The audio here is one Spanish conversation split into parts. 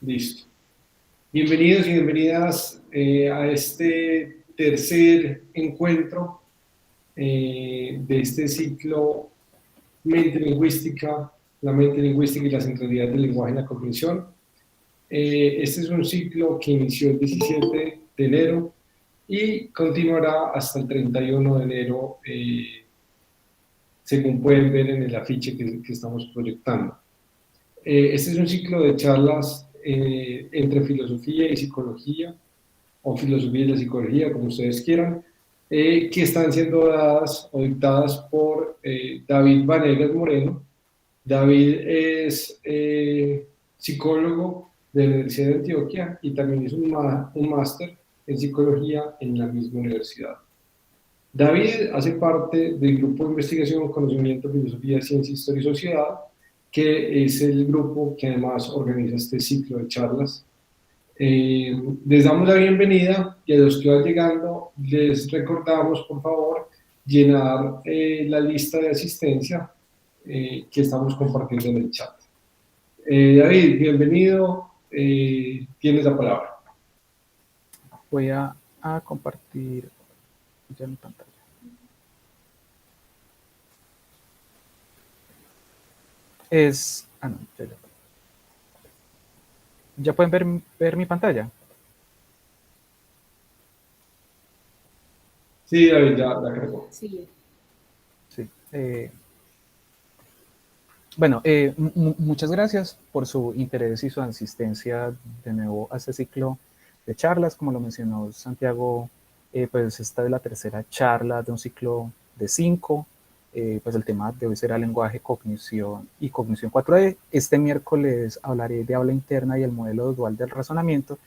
Listo. Bienvenidos y bienvenidas a este tercer encuentro de este ciclo Mente Lingüística, la mente lingüística y la centralidad del lenguaje en la cognición. Este es un ciclo que inició el 17 de enero y continuará hasta el 31 de enero, según pueden ver en el afiche que estamos proyectando. Este es un ciclo de charlas entre filosofía y psicología, o filosofía y la psicología, como ustedes quieran, que están siendo dadas o dictadas por David Vanegas Moreno. David es psicólogo de la Universidad de Antioquia y también hizo un máster en psicología en la misma universidad. David hace parte del grupo de investigación, conocimiento, filosofía, ciencia, historia y sociedad, que es el grupo que además organiza este ciclo de charlas. Les damos la bienvenida y a los que van llegando les recordamos, por favor, llenar la lista de asistencia que estamos compartiendo en el chat. David, bienvenido, tienes la palabra. Voy a compartir ya mi pantalla. No, ya pueden ver mi pantalla. Sí, David, ya cargó. Sí. Sí. Bueno, muchas gracias por su interés y su asistencia de nuevo a este ciclo de charlas. Como lo mencionó Santiago, pues esta es la tercera charla de un ciclo de 5. Pues el tema de hoy será lenguaje, cognición y cognición 4D. Este miércoles hablaré de habla interna y el modelo dual del razonamiento,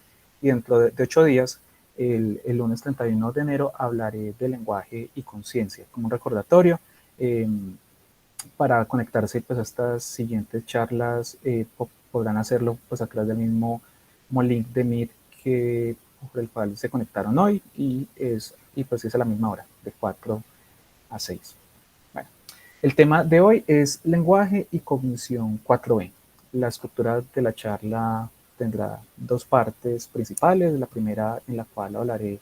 y dentro de 8 días, el lunes 31 de enero, hablaré de lenguaje y conciencia. Como un recordatorio, para conectarse pues a estas siguientes charlas, podrán hacerlo pues a través del mismo link de Meet por el cual se conectaron hoy, y pues es a la misma hora, de 4 a 6. Bueno, el tema de hoy es lenguaje y cognición 4E. La estructura de la charla tendrá dos partes principales. La primera, en la cual hablaré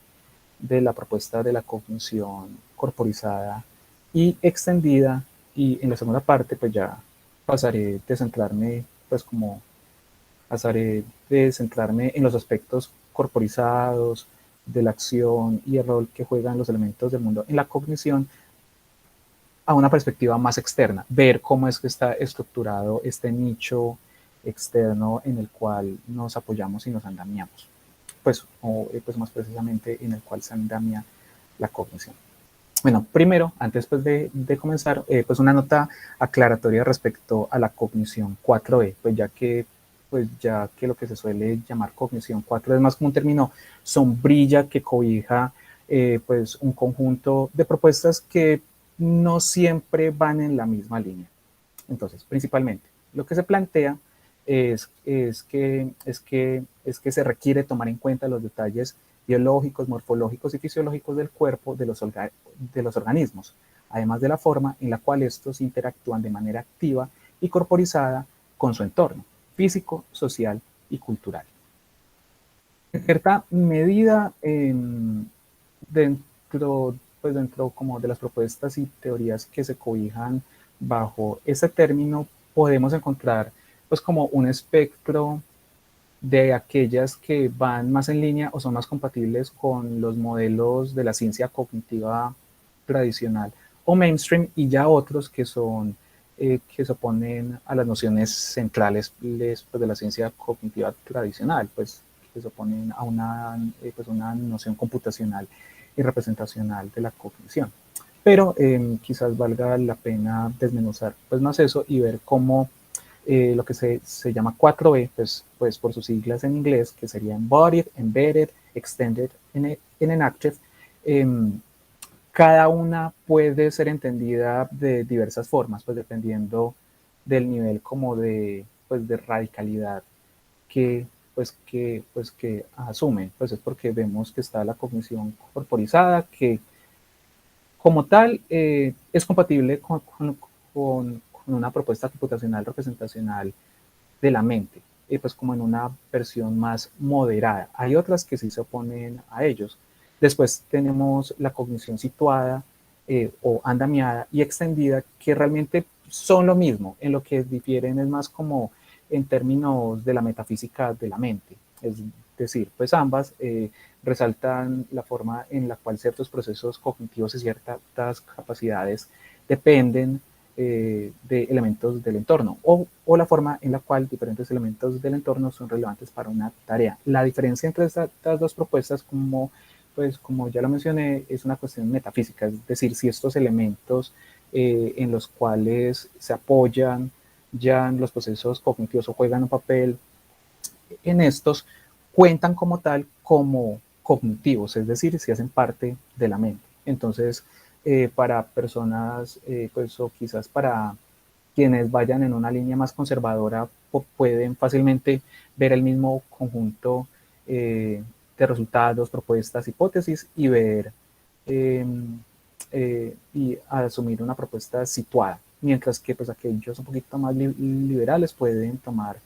de la propuesta de la cognición corporizada y extendida, y en la segunda parte pues ya pasaré de centrarme en los aspectos corporizados de la acción y el rol que juegan los elementos del mundo en la cognición, a una perspectiva más externa, ver cómo es que está estructurado este nicho externo en el cual nos apoyamos y nos andamiamos, pues más precisamente en el cual se andamia la cognición. Bueno, primero, antes pues, de comenzar, pues una nota aclaratoria respecto a la cognición 4E, pues ya que lo que se suele llamar cognición 4 es más como un término sombrilla que cobija pues un conjunto de propuestas que no siempre van en la misma línea. Entonces, principalmente, lo que se plantea es que se requiere tomar en cuenta los detalles biológicos, morfológicos y fisiológicos del cuerpo de los organismos, además de la forma en la cual estos interactúan de manera activa y corporizada con su entorno físico, social y cultural. En cierta medida, dentro como de las propuestas y teorías que se cobijan bajo ese término, podemos encontrar pues como un espectro de aquellas que van más en línea o son más compatibles con los modelos de la ciencia cognitiva tradicional o mainstream, y ya otros que se oponen a las nociones centrales pues, de la ciencia cognitiva tradicional, pues que se oponen a una noción computacional y representacional de la cognición. Pero quizás valga la pena desmenuzar pues más eso y ver cómo lo que se llama 4E, pues por sus siglas en inglés, que sería Embodied, Embedded, Extended and Enacted, cada una puede ser entendida de diversas formas, pues dependiendo del nivel como pues de radicalidad que asumen. Pues es porque vemos que está la cognición corporizada, que como tal es compatible con una propuesta computacional representacional de la mente, pues como en una versión más moderada. Hay otras que sí se oponen a ellos. Después tenemos la cognición situada o andamiada y extendida, que realmente son lo mismo. En lo que difieren es más como en términos de la metafísica de la mente. Es decir, pues ambas resaltan la forma en la cual ciertos procesos cognitivos y ciertas capacidades dependen de elementos del entorno o la forma en la cual diferentes elementos del entorno son relevantes para una tarea. La diferencia entre estas dos propuestas, como ya lo mencioné, es una cuestión metafísica, es decir, si estos elementos en los cuales se apoyan ya los procesos cognitivos o juegan un papel en estos, cuentan como tal como cognitivos, es decir, si hacen parte de la mente. Entonces, para personas, pues, o quizás para quienes vayan en una línea más conservadora, pueden fácilmente ver el mismo conjunto de resultados, propuestas, hipótesis y ver y asumir una propuesta situada, mientras que pues aquellos un poquito más liberales pueden tomar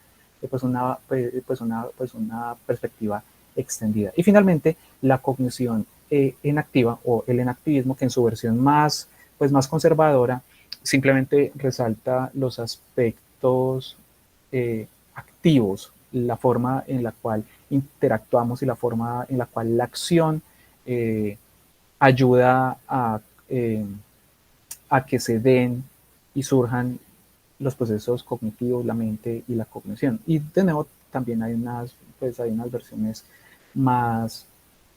una perspectiva extendida. Y finalmente, la cognición enactiva o el enactivismo, que en su versión más conservadora, simplemente resalta los aspectos activos, la forma en la cual interactuamos y la forma en la cual la acción ayuda a que se den y surjan los procesos cognitivos, la mente y la cognición. Y de nuevo, también hay unas versiones más,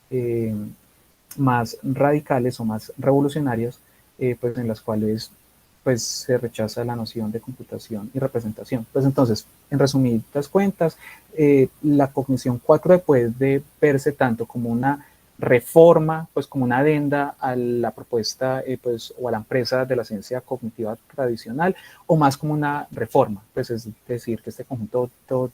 eh, más radicales o más revolucionarias, pues en las cuales pues se rechaza la noción de computación y representación. Pues entonces, en resumidas cuentas, la cognición 4D puede verse tanto como una reforma, pues como una adenda a la propuesta pues, o a la empresa de la ciencia cognitiva tradicional, o más como una reforma, pues es decir, que este conjunto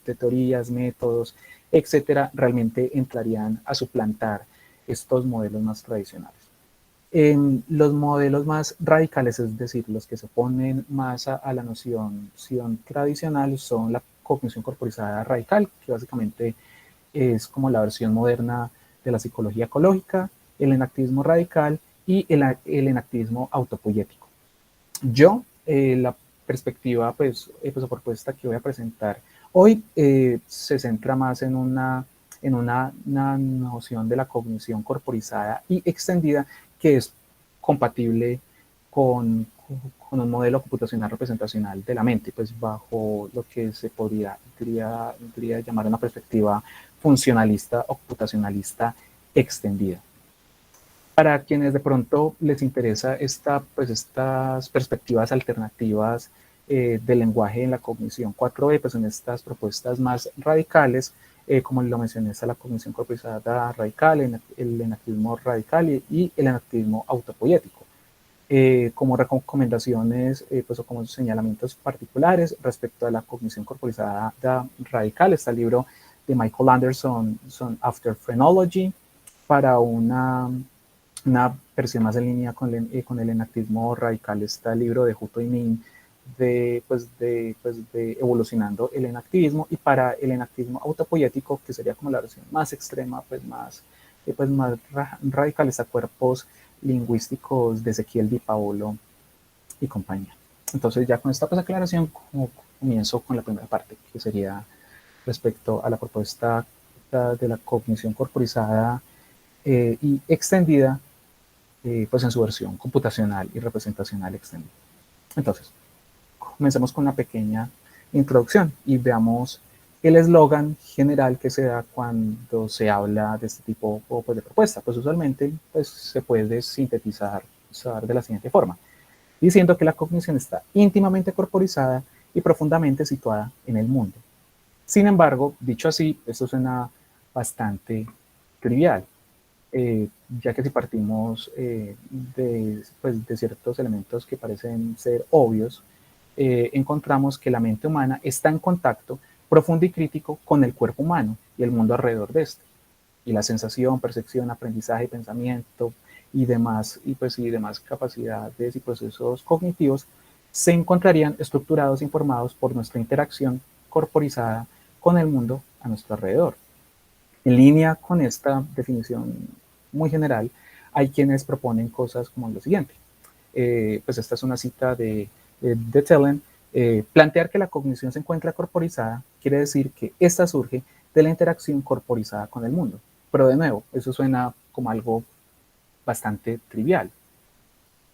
de teorías, métodos, etcétera, realmente entrarían a suplantar estos modelos más tradicionales. En los modelos más radicales, es decir, los que se oponen más a la noción tradicional, son la cognición corporizada radical, que básicamente es como la versión moderna de la psicología ecológica, el enactivismo radical y el enactivismo autopoyético. Yo, la perspectiva o propuesta que voy a presentar hoy se centra más en una noción de la cognición corporizada y extendida que es compatible con un modelo computacional representacional de la mente, pues bajo lo que se podría llamar una perspectiva funcionalista o computacionalista extendida. Para quienes de pronto les interesa estas perspectivas alternativas del lenguaje en la cognición 4D, pues en estas propuestas más radicales, como lo mencioné, está la cognición corporizada radical, el enactivismo radical y el enactivismo autopoético. Como recomendaciones o como señalamientos particulares respecto a la cognición corporizada radical, está el libro de Michael Anderson, After Phrenology, para una versión más en línea con el enactivismo radical. Está el libro de Hutto y Min de evolucionando el enactivismo, y para el enactivismo autopoético, que sería como la versión más extrema, más radical, está Cuerpos Lingüísticos de Ezequiel Di Paolo y compañía. Entonces ya con esta aclaración comienzo con la primera parte, que sería respecto a la propuesta de la cognición corporizada y extendida, pues en su versión computacional y representacional extendida. Entonces, comencemos con una pequeña introducción y veamos el eslogan general que se da cuando se habla de este tipo de propuesta. Pues usualmente se puede sintetizar de la siguiente forma, diciendo que la cognición está íntimamente corporizada y profundamente situada en el mundo. Sin embargo, dicho así, esto suena bastante trivial, ya que si partimos de ciertos elementos que parecen ser obvios, encontramos que la mente humana está en contacto profundo y crítico con el cuerpo humano y el mundo alrededor de este. Y la sensación, percepción, aprendizaje, pensamiento y demás capacidades y procesos cognitivos se encontrarían estructurados e informados por nuestra interacción corporizada con el mundo a nuestro alrededor. En línea con esta definición muy general, hay quienes proponen cosas como lo siguiente. Pues esta es una cita de Tellen. Plantear que la cognición se encuentra corporizada quiere decir que esta surge de la interacción corporizada con el mundo. Pero de nuevo, eso suena como algo bastante trivial.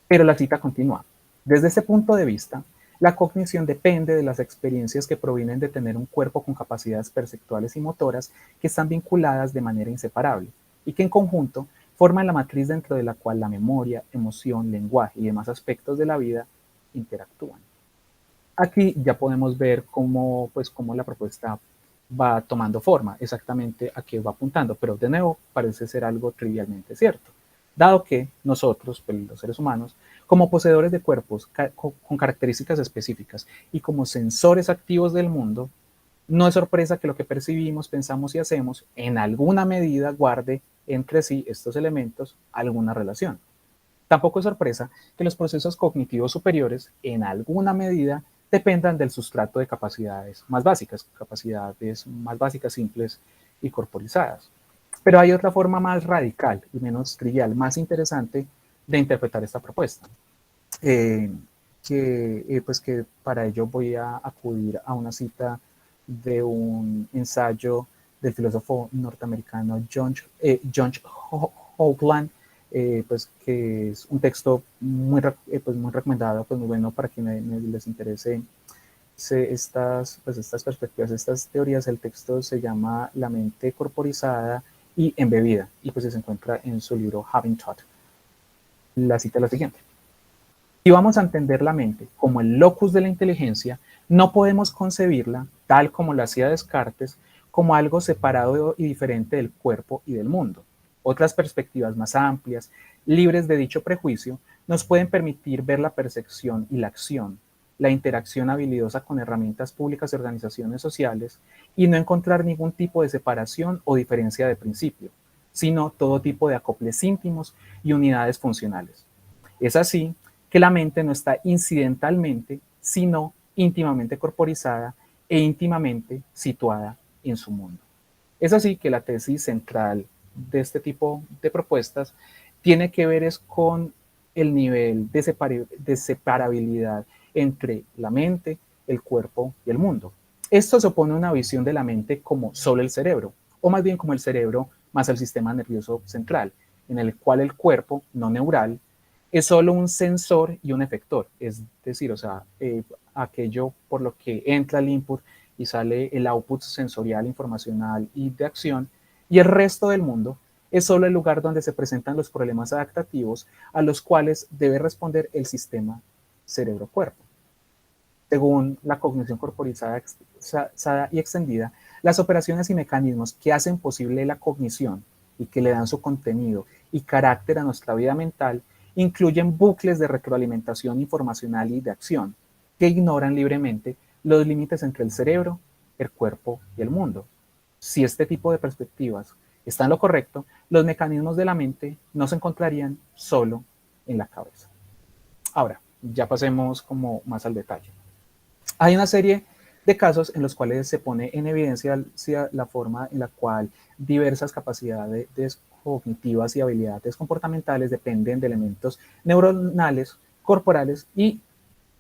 Pero la cita continúa. Desde ese punto de vista, la cognición depende de las experiencias que provienen de tener un cuerpo con capacidades perceptuales y motoras que están vinculadas de manera inseparable y que en conjunto forman la matriz dentro de la cual la memoria, emoción, lenguaje y demás aspectos de la vida interactúan. Aquí ya podemos ver cómo la propuesta va tomando forma, exactamente a qué va apuntando, pero de nuevo parece ser algo trivialmente cierto, dado que nosotros, pues, los seres humanos, como poseedores de cuerpos con características específicas y como sensores activos del mundo, no es sorpresa que lo que percibimos, pensamos y hacemos en alguna medida guarde entre sí estos elementos alguna relación. Tampoco es sorpresa que los procesos cognitivos superiores en alguna medida dependan del sustrato de capacidades más básicas, simples y corporizadas. Pero hay otra forma más radical y menos trivial, más interesante de interpretar esta propuesta. Pues que para ello voy a acudir a una cita de un ensayo del filósofo norteamericano John Hoagland, pues que es un texto muy recomendado, pues muy bueno para quienes les interese estas perspectivas, estas teorías. El texto se llama La mente corporizada y embebida, y pues se encuentra en su libro Having Thought. La cita es la siguiente. Si vamos a entender la mente como el locus de la inteligencia, no podemos concebirla, tal como lo hacía Descartes, como algo separado y diferente del cuerpo y del mundo. Otras perspectivas más amplias, libres de dicho prejuicio, nos pueden permitir ver la percepción y la acción, la interacción habilidosa con herramientas públicas y organizaciones sociales, y no encontrar ningún tipo de separación o diferencia de principio, sino todo tipo de acoples íntimos y unidades funcionales. Es así que la mente no está incidentalmente, sino íntimamente corporizada e íntimamente situada en su mundo. Es así que la tesis central de este tipo de propuestas tiene que ver es con el nivel de separabilidad entre la mente, el cuerpo y el mundo. Esto se opone a una visión de la mente como solo el cerebro, o más bien como el cerebro más el sistema nervioso central, en el cual el cuerpo no neural es solo un sensor y un efector, es decir, aquello por lo que entra el input y sale el output sensorial, informacional y de acción, y el resto del mundo es solo el lugar donde se presentan los problemas adaptativos a los cuales debe responder el sistema cerebro-cuerpo. Según la cognición corporizada y extendida, las operaciones y mecanismos que hacen posible la cognición y que le dan su contenido y carácter a nuestra vida mental incluyen bucles de retroalimentación informacional y de acción que ignoran libremente los límites entre el cerebro, el cuerpo y el mundo. Si este tipo de perspectivas está en lo correcto, los mecanismos de la mente no se encontrarían solo en la cabeza. Ahora, ya pasemos como más al detalle. Hay una serie de casos en los cuales se pone en evidencia la forma en la cual diversas capacidades cognitivas y habilidades comportamentales dependen de elementos neuronales, corporales y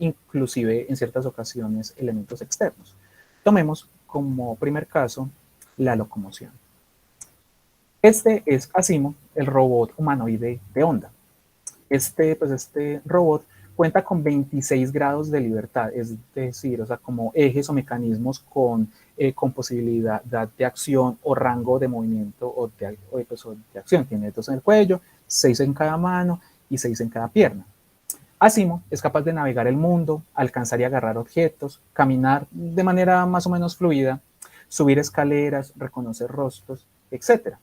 inclusive en ciertas ocasiones elementos externos. Tomemos como primer caso la locomoción. Este es Asimo, el robot humanoide de Honda. Este robot cuenta con 26 grados de libertad, es decir, como ejes o mecanismos con posibilidad de acción o rango de movimiento o de acción. Tiene 2 en el cuello, 6 en cada mano y 6 en cada pierna. Asimo es capaz de navegar el mundo, alcanzar y agarrar objetos, caminar de manera más o menos fluida, subir escaleras, reconocer rostros, etc.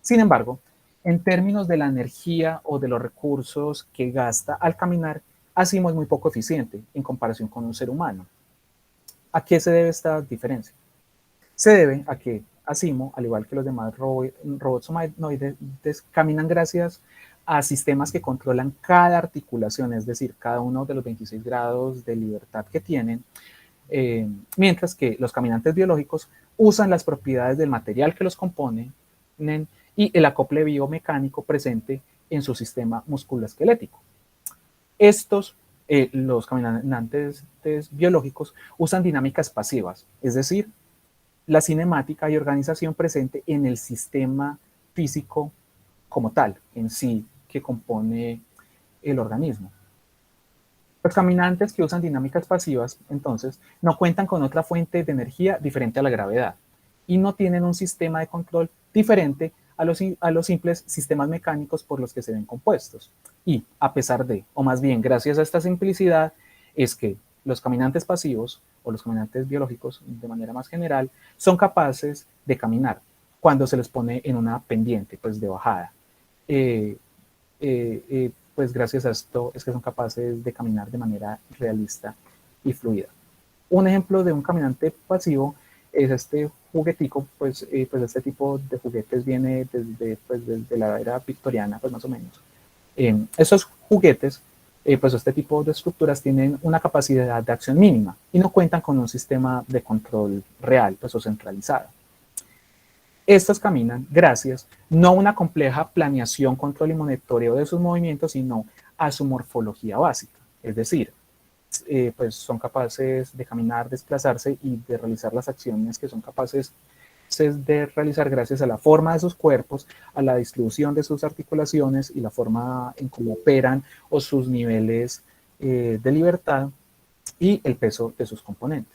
Sin embargo, en términos de la energía o de los recursos que gasta al caminar, Asimo es muy poco eficiente en comparación con un ser humano. ¿A qué se debe esta diferencia? Se debe a que Asimo, al igual que los demás robots humanoides, caminan gracias a sistemas que controlan cada articulación, es decir, cada uno de los 26 grados de libertad que tienen, mientras que los caminantes biológicos usan las propiedades del material que los compone y el acople biomecánico presente en su sistema musculoesquelético. Los caminantes biológicos usan dinámicas pasivas, es decir, la cinemática y organización presente en el sistema físico como tal, en sí, que compone el organismo. Los caminantes que usan dinámicas pasivas, entonces, no cuentan con otra fuente de energía diferente a la gravedad y no tienen un sistema de control diferente a los simples sistemas mecánicos por los que se ven compuestos. Y a pesar de, o más bien gracias a esta simplicidad, es que los caminantes pasivos o los caminantes biológicos, de manera más general, son capaces de caminar cuando se les pone en una pendiente, pues de bajada. Pues gracias a esto es que son capaces de caminar de manera realista y fluida. Un ejemplo de un caminante pasivo es este juguetico, pues este tipo de juguetes viene desde la era victoriana, pues más o menos. Estos juguetes, pues este tipo de estructuras tienen una capacidad de acción mínima y no cuentan con un sistema de control real, pues o centralizado. Estos caminan gracias no a una compleja planeación, control y monitoreo de sus movimientos, sino a su morfología básica. Es decir, pues son capaces de caminar, desplazarse y de realizar las acciones que son capaces de realizar gracias a la forma de sus cuerpos, a la distribución de sus articulaciones y la forma en cómo operan o sus niveles de libertad y el peso de sus componentes.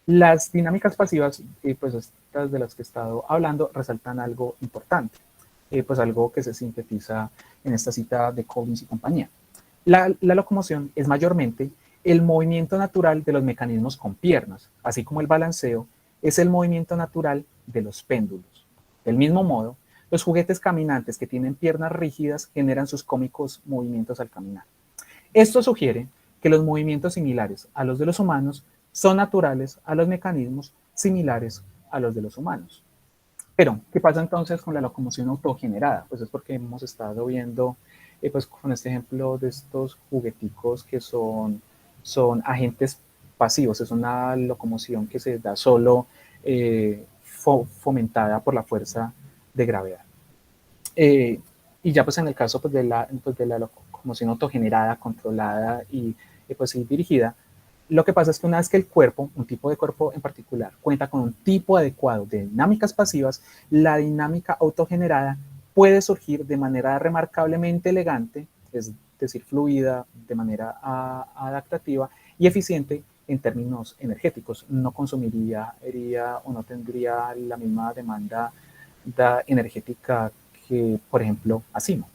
Las dinámicas pasivas, pues estas de las que he estado hablando, resaltan algo importante, pues algo que se sintetiza en esta cita de Collins y compañía. La locomoción es mayormente el movimiento natural de los mecanismos con piernas, así como el balanceo es el movimiento natural de los péndulos. Del mismo modo, los juguetes caminantes que tienen piernas rígidas generan sus cómicos movimientos al caminar. Esto sugiere que los movimientos similares a los de los humanos son naturales a los mecanismos similares a los de los humanos. Pero, ¿qué pasa entonces con la locomoción autogenerada? Pues es porque hemos estado viendo, pues con este ejemplo de estos jugueticos que son agentes pasivos, es una locomoción que se da solo fomentada por la fuerza de gravedad. Y ya pues en el caso pues de la locomoción autogenerada, controlada y pues dirigida, lo que pasa es que una vez que el cuerpo, un tipo de cuerpo en particular, cuenta con un tipo adecuado de dinámicas pasivas, la dinámica autogenerada puede surgir de manera remarcablemente elegante, es decir, fluida, de manera adaptativa y eficiente en términos energéticos. No consumiría o no tendría la misma demanda energética que, por ejemplo, ASIMO.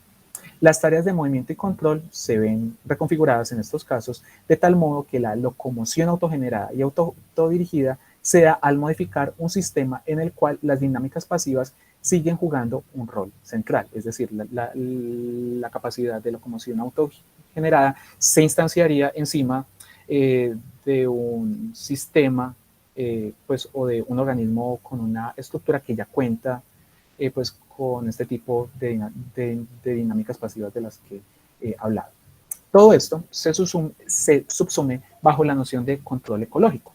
Las tareas de movimiento y control se ven reconfiguradas en estos casos de tal modo que la locomoción autogenerada y autodirigida se da al modificar un sistema en el cual las dinámicas pasivas siguen jugando un rol central, es decir, la capacidad de locomoción autogenerada se instanciaría encima de un sistema pues, o de un organismo con una estructura que ya cuenta pues con este tipo de dinámicas pasivas de las que he hablado. Todo esto se subsume bajo la noción de control ecológico.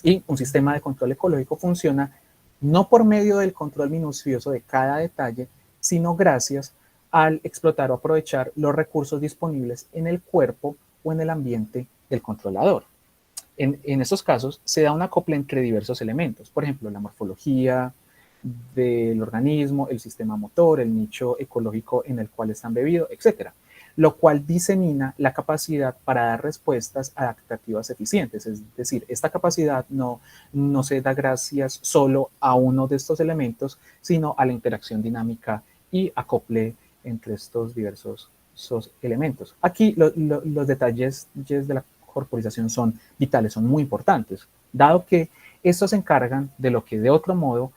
Y un sistema de control ecológico funciona no por medio del control minucioso de cada detalle, sino gracias al explotar o aprovechar los recursos disponibles en el cuerpo o en el ambiente del controlador. En estos casos se da una copla entre diversos elementos, por ejemplo, la morfología del organismo, el sistema motor, el nicho ecológico en el cual está embebido, etc. Lo cual disemina la capacidad para dar respuestas adaptativas eficientes. Es decir, esta capacidad no se da gracias solo a uno de estos elementos, sino a la interacción dinámica y acople entre estos diversos elementos. Aquí los detalles de la corporización son vitales, son muy importantes, dado que estos se encargan de lo que de otro modo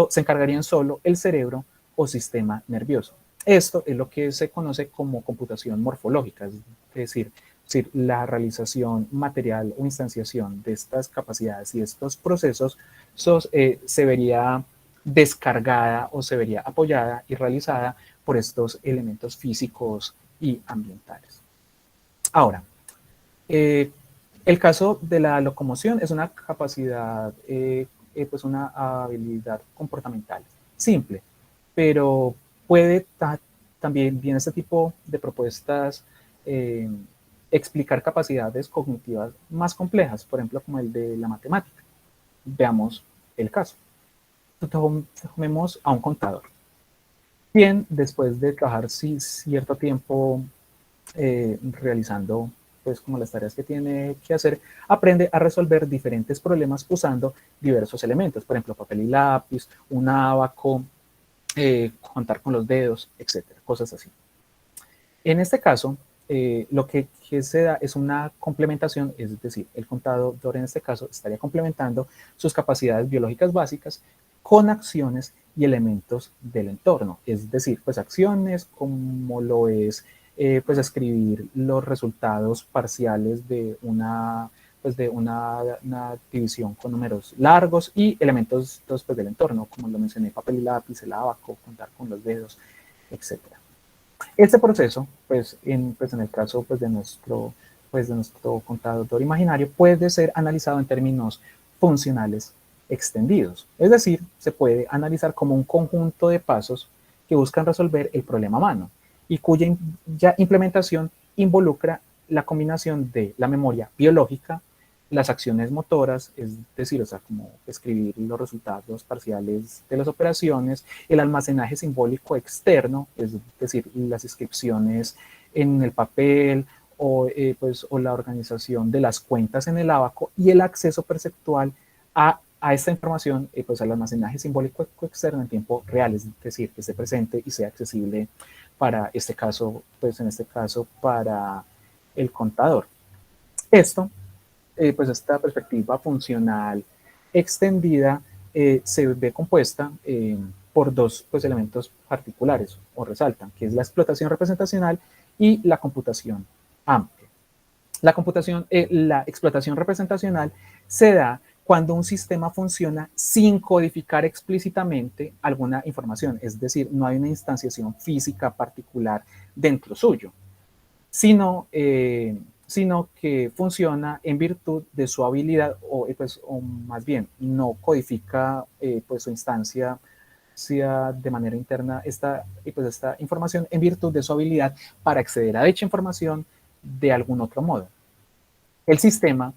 se encargarían solo el cerebro o sistema nervioso. Esto es lo que se conoce como computación morfológica, es decir, la realización material o instanciación de estas capacidades y estos procesos se vería descargada o se vería apoyada y realizada por estos elementos físicos y ambientales. Ahora, El caso de la locomoción es una capacidad, pues una habilidad comportamental simple, pero puede también, bien este tipo de propuestas, eh, explicar capacidades cognitivas más complejas, por ejemplo, como el de la matemática. Veamos el caso. Tomemos a un contador, quien después de trabajar cierto tiempo realizando pues como las tareas que tiene que hacer, aprende a resolver diferentes problemas usando diversos elementos, por ejemplo, papel y lápiz, un ábaco, contar con los dedos, etcétera, cosas así. En este caso, lo que se da es una complementación, es decir, el contador en este caso estaría complementando sus capacidades biológicas básicas con acciones y elementos del entorno, es decir, pues acciones como lo es pues escribir los resultados parciales de una división con números largos y elementos pues, del entorno, como lo mencioné, papel y lápiz, el abaco, contar con los dedos, etcétera. Este proceso, pues en el caso de nuestro contador imaginario, puede ser analizado en términos funcionales extendidos. Es decir, se puede analizar como un conjunto de pasos que buscan resolver el problema a mano y cuya ya implementación involucra la combinación de la memoria biológica, las acciones motoras, es decir, o sea, como escribir los resultados parciales de las operaciones, el almacenaje simbólico externo, es decir, las inscripciones en el papel o la organización de las cuentas en el ábaco y el acceso perceptual a esta información, pues al almacenaje simbólico externo en tiempo real, es decir, que esté presente y sea accesible para este caso, pues en este caso para el contador. Esto pues esta perspectiva funcional extendida se ve compuesta por dos pues, elementos particulares o resaltan, que es la explotación representacional y la computación amplia. La explotación representacional se da cuando un sistema funciona sin codificar explícitamente alguna información, es decir, no hay una instanciación física particular dentro suyo, sino que funciona en virtud de su habilidad o más bien no codifica pues su instancia sea de manera interna esta información en virtud de su habilidad para acceder a dicha información de algún otro modo. El sistema,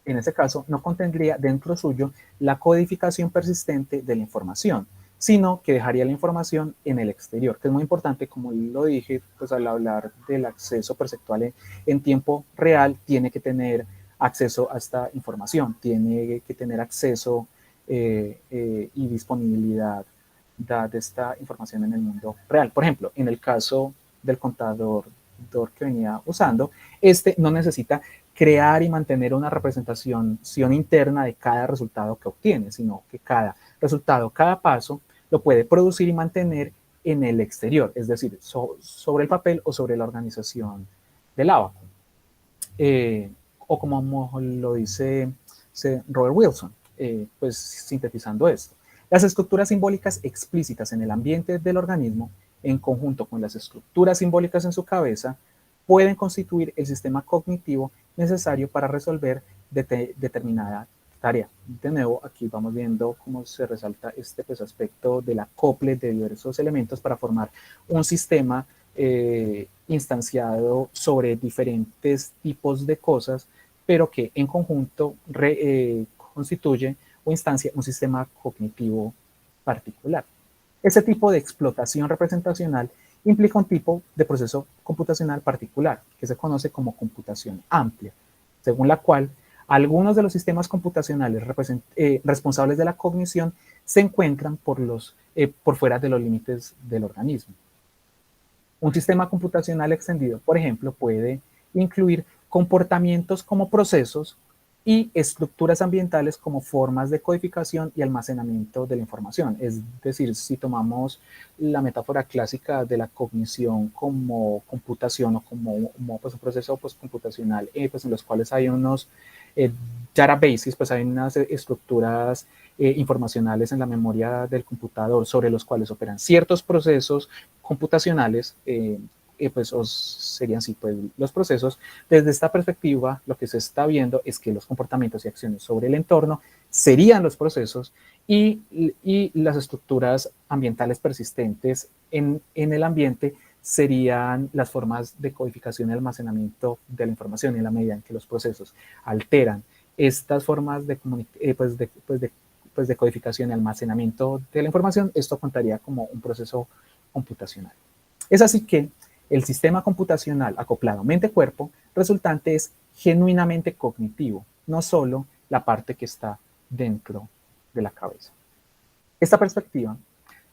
en este caso, no contendría dentro suyo la codificación persistente de la información, sino que dejaría la información en el exterior, que es muy importante, como lo dije, pues al hablar del acceso perceptual en tiempo real, tiene que tener acceso a esta información, tiene que tener acceso y disponibilidad de esta información en el mundo real. Por ejemplo, en el caso del contador que venía usando, este no necesita crear y mantener una representación interna de cada resultado que obtiene, sino que cada resultado, cada paso, lo puede producir y mantener en el exterior, es decir, sobre el papel o sobre la organización del abaco. O como lo dice Robert Wilson, pues sintetizando esto. Las estructuras simbólicas explícitas en el ambiente del organismo, en conjunto con las estructuras simbólicas en su cabeza, pueden constituir el sistema cognitivo necesario para resolver determinada tarea. De nuevo, aquí vamos viendo cómo se resalta este pues, aspecto del acople de diversos elementos para formar un sistema instanciado sobre diferentes tipos de cosas, pero que en conjunto constituye o instancia un sistema cognitivo particular. Ese tipo de explotación representacional implica un tipo de proceso computacional particular, que se conoce como computación amplia, según la cual algunos de los sistemas computacionales responsables de la cognición se encuentran por fuera de los límites del organismo. Un sistema computacional extendido, por ejemplo, puede incluir comportamientos como procesos y estructuras ambientales como formas de codificación y almacenamiento de la información. Es decir, si tomamos la metáfora clásica de la cognición como computación o como pues, un proceso pues, computacional, pues, en los cuales hay unos databases, pues hay unas estructuras informacionales en la memoria del computador sobre los cuales operan ciertos procesos computacionales pues serían sí, pues, los procesos. Desde esta perspectiva, lo que se está viendo es que los comportamientos y acciones sobre el entorno serían los procesos y las estructuras ambientales persistentes en el ambiente serían las formas de codificación y almacenamiento de la información en la medida en que los procesos alteran estas formas de, de codificación y almacenamiento de la información. Esto contaría como un proceso computacional. Es así que el sistema computacional acoplado mente-cuerpo resultante es genuinamente cognitivo, no solo la parte que está dentro de la cabeza. Esta perspectiva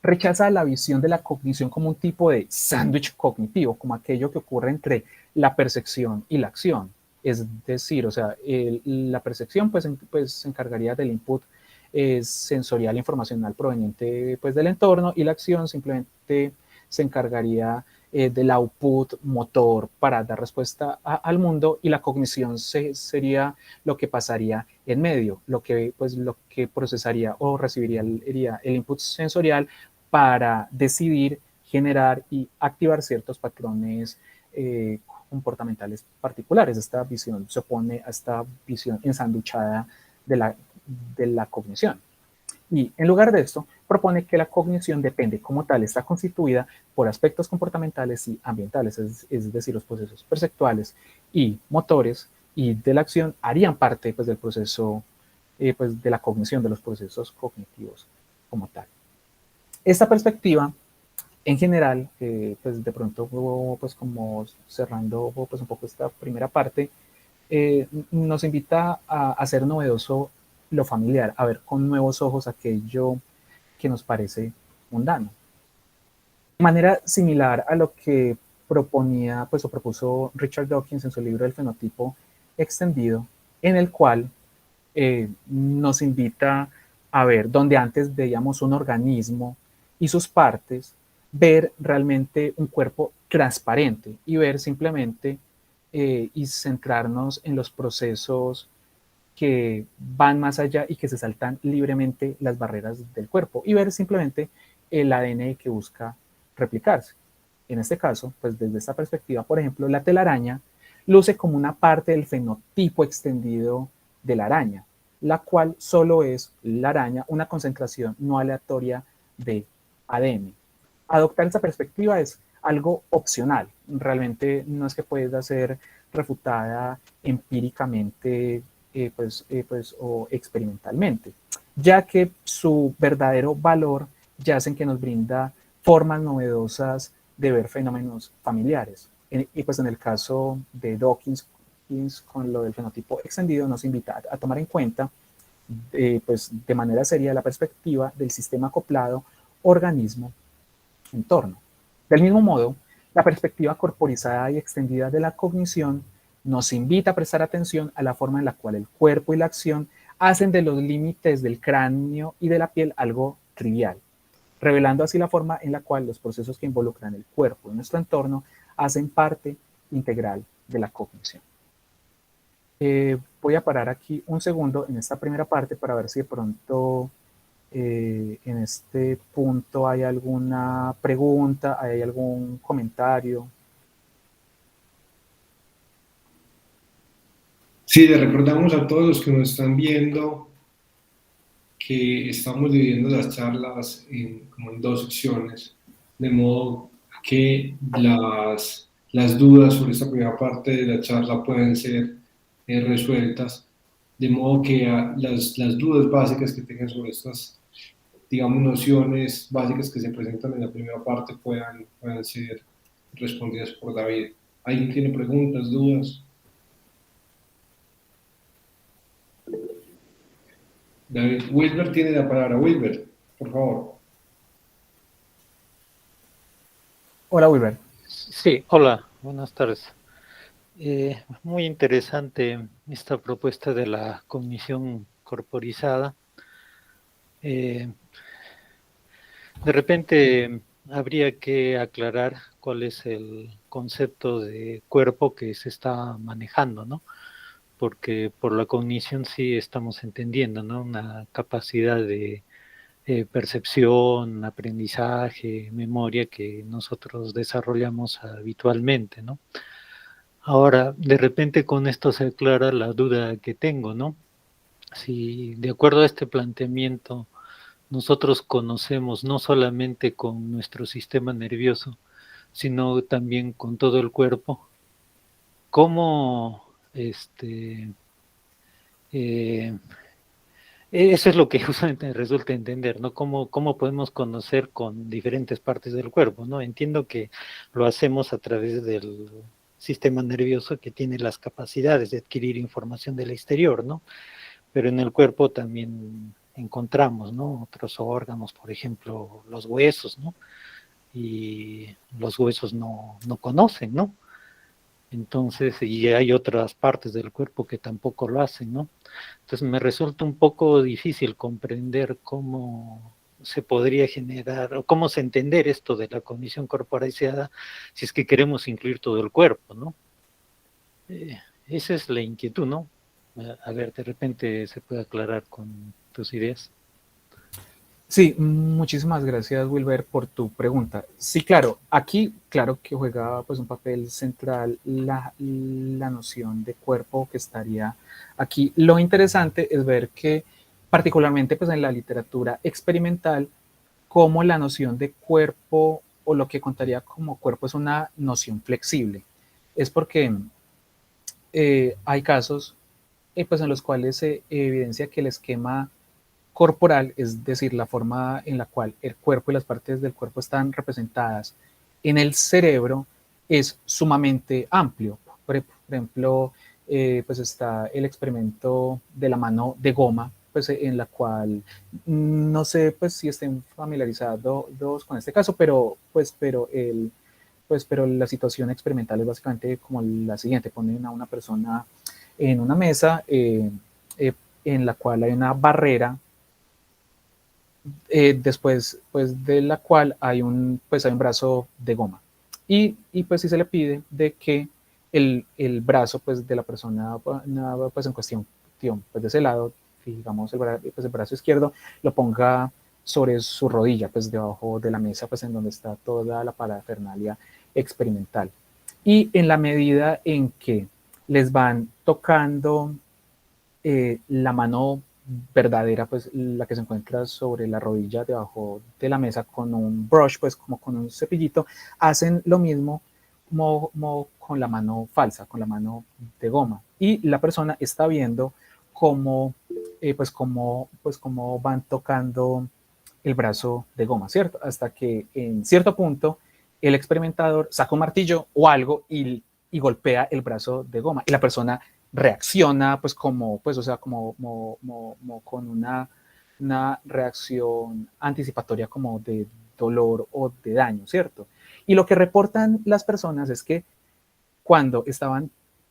rechaza la visión de la cognición como un tipo de sándwich cognitivo, como aquello que ocurre entre la percepción y la acción. Es decir, o sea, la percepción pues se encargaría del input sensorial e informacional proveniente pues, del entorno, y la acción simplemente se encargaría del output motor para dar respuesta al mundo, y la cognición sería lo que pasaría en medio, lo que procesaría o recibiría el input sensorial para decidir, generar y activar ciertos patrones comportamentales particulares. Esta visión se opone a esta visión ensanduchada de la cognición. Y en lugar de esto, propone que la cognición depende como tal, está constituida por aspectos comportamentales y ambientales, es decir, los procesos perceptuales y motores y de la acción harían parte pues, del proceso, pues, de la cognición, de los procesos cognitivos como tal. Esta perspectiva, en general, pues de pronto, pues como cerrando pues un poco esta primera parte, nos invita a hacer novedoso lo familiar, a ver con nuevos ojos aquello que nos parece mundano. De manera similar a lo que proponía, pues o propuso Richard Dawkins en su libro El fenotipo extendido, en el cual nos invita a ver, donde antes veíamos un organismo y sus partes, ver realmente un cuerpo transparente y ver simplemente y centrarnos en los procesos que van más allá y que se saltan libremente las barreras del cuerpo, y ver simplemente el ADN que busca replicarse. En este caso, pues desde esta perspectiva, por ejemplo, la telaraña luce como una parte del fenotipo extendido de la araña, la cual solo es la araña, una concentración no aleatoria de ADN. Adoptar esta perspectiva es algo opcional, realmente no es que pueda ser refutada empíricamente o experimentalmente, ya que su verdadero valor yace en que nos brinda formas novedosas de ver fenómenos familiares. Y pues en el caso de Dawkins, con lo del fenotipo extendido, nos invita a tomar en cuenta pues de manera seria la perspectiva del sistema acoplado organismo-entorno. Del mismo modo, la perspectiva corporizada y extendida de la cognición nos invita a prestar atención a la forma en la cual el cuerpo y la acción hacen de los límites del cráneo y de la piel algo trivial, revelando así la forma en la cual los procesos que involucran el cuerpo y nuestro entorno hacen parte integral de la cognición. Voy a parar aquí un segundo en esta primera parte para ver si de pronto en este punto hay alguna pregunta, hay algún comentario. Sí, le recordamos a todos los que nos están viendo que estamos dividiendo las charlas como en dos secciones, de modo que las dudas sobre esta primera parte de la charla pueden ser resueltas, de modo que las dudas básicas que tengan sobre estas, digamos, nociones básicas que se presentan en la primera parte puedan ser respondidas por David. ¿Alguien tiene preguntas, dudas? David, Wilber tiene la palabra. Wilber, por favor. Hola, Wilber. Sí, hola, buenas tardes. Muy interesante esta propuesta de la cognición corporizada. De repente habría que aclarar cuál es el concepto de cuerpo que se está manejando, ¿no? Porque por la cognición sí estamos entendiendo, ¿no? Una capacidad de percepción, aprendizaje, memoria que nosotros desarrollamos habitualmente, ¿no? Ahora, de repente con esto se aclara la duda que tengo, ¿no? Si de acuerdo a este planteamiento nosotros conocemos no solamente con nuestro sistema nervioso, sino también con todo el cuerpo, ¿cómo eso es lo que justamente resulta entender, ¿no? ¿Cómo podemos conocer con diferentes partes del cuerpo, ¿no? Entiendo que lo hacemos a través del sistema nervioso que tiene las capacidades de adquirir información del exterior, ¿no? Pero en el cuerpo también encontramos, ¿no? Otros órganos, por ejemplo, los huesos, ¿no? Y los huesos no conocen, ¿no? Entonces, y hay otras partes del cuerpo que tampoco lo hacen, ¿no? Entonces me resulta un poco difícil comprender cómo se podría generar o cómo se entender esto de la cognición corporalizada si es que queremos incluir todo el cuerpo, ¿no? Esa es la inquietud, ¿no? A ver, de repente se puede aclarar con tus ideas. Sí, muchísimas gracias, Wilber, por tu pregunta. Sí, claro, aquí, claro que juega pues un papel central la noción de cuerpo que estaría aquí. Lo interesante es ver que, particularmente pues en la literatura experimental, cómo la noción de cuerpo o lo que contaría como cuerpo es una noción flexible. Es porque hay casos pues en los cuales se evidencia que el esquema corporal, es decir, la forma en la cual el cuerpo y las partes del cuerpo están representadas en el cerebro, es sumamente amplio. Por ejemplo, pues está el experimento de la mano de goma, pues en la cual no sé pues si estén familiarizados con este caso, pero la situación experimental es básicamente como la siguiente: ponen a una persona en una mesa en la cual hay una barrera, después pues, de la cual hay un brazo de goma. Y pues si se le pide de que el brazo pues, de la persona pues, en cuestión, pues de ese lado, digamos pues, el brazo izquierdo, lo ponga sobre su rodilla, pues debajo de la mesa, pues en donde está toda la parafernalia experimental. Y en la medida en que les van tocando la mano verdadera, pues la que se encuentra sobre la rodilla debajo de la mesa con un brush, pues como con un cepillito, hacen lo mismo como con la mano falsa, con la mano de goma. Y la persona está viendo cómo, cómo van tocando el brazo de goma, ¿cierto? Hasta que en cierto punto el experimentador saca un martillo o algo y golpea el brazo de goma. Y la persona reacciona pues como, pues o sea, como con una reacción anticipatoria como de dolor o de daño, ¿cierto? Y lo que reportan las personas es que cuando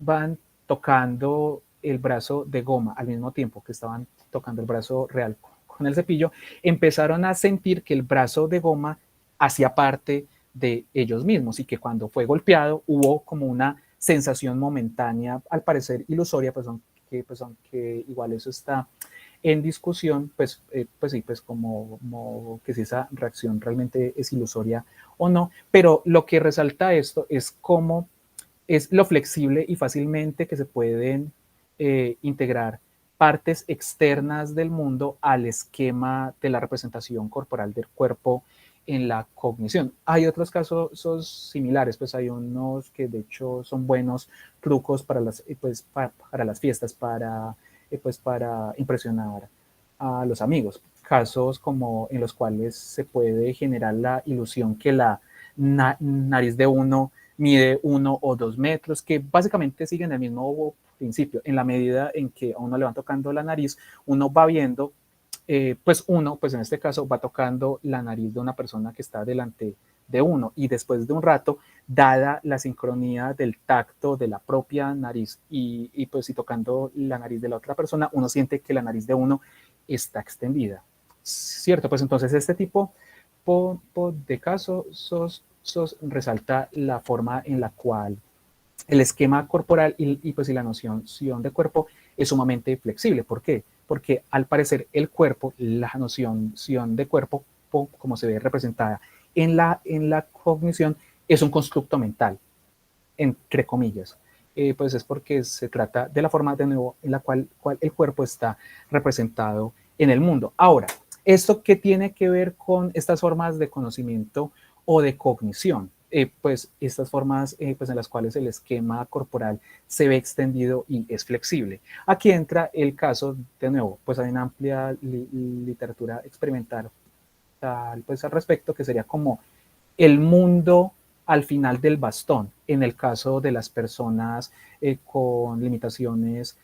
van tocando el brazo de goma al mismo tiempo que estaban tocando el brazo real con el cepillo, empezaron a sentir que el brazo de goma hacía parte de ellos mismos y que cuando fue golpeado hubo como una sensación momentánea, al parecer ilusoria, aunque igual eso está en discusión, pues sí, pues como que si esa reacción realmente es ilusoria o no, pero lo que resalta esto es cómo es lo flexible y fácilmente que se pueden integrar partes externas del mundo al esquema de la representación corporal del cuerpo en la cognición. Hay otros casos similares, pues hay unos que de hecho son buenos trucos para para las fiestas, para impresionar a los amigos. Casos como en los cuales se puede generar la ilusión que la nariz de uno mide 1 o 2 metros, que básicamente siguen el mismo principio. En la medida en que a uno le van tocando la nariz, uno va viendo, pues en este caso va tocando la nariz de una persona que está delante de uno, y después de un rato, dada la sincronía del tacto de la propia nariz y pues y tocando la nariz de la otra persona, uno siente que la nariz de uno está extendida, ¿cierto? Pues entonces este tipo de casos resalta la forma en la cual el esquema corporal y la noción de cuerpo es sumamente flexible. ¿Por qué? porque al parecer el cuerpo, la noción de cuerpo, como se ve representada en la cognición, es un constructo mental, entre comillas. Pues es porque se trata de la forma, de nuevo, en la cual el cuerpo está representado en el mundo. Ahora, ¿esto qué tiene que ver con estas formas de conocimiento o de cognición? Pues estas formas pues en las cuales el esquema corporal se ve extendido y es flexible. Aquí entra el caso, de nuevo, pues hay una amplia literatura experimental pues al respecto, que sería como el mundo al final del bastón, en el caso de las personas con limitaciones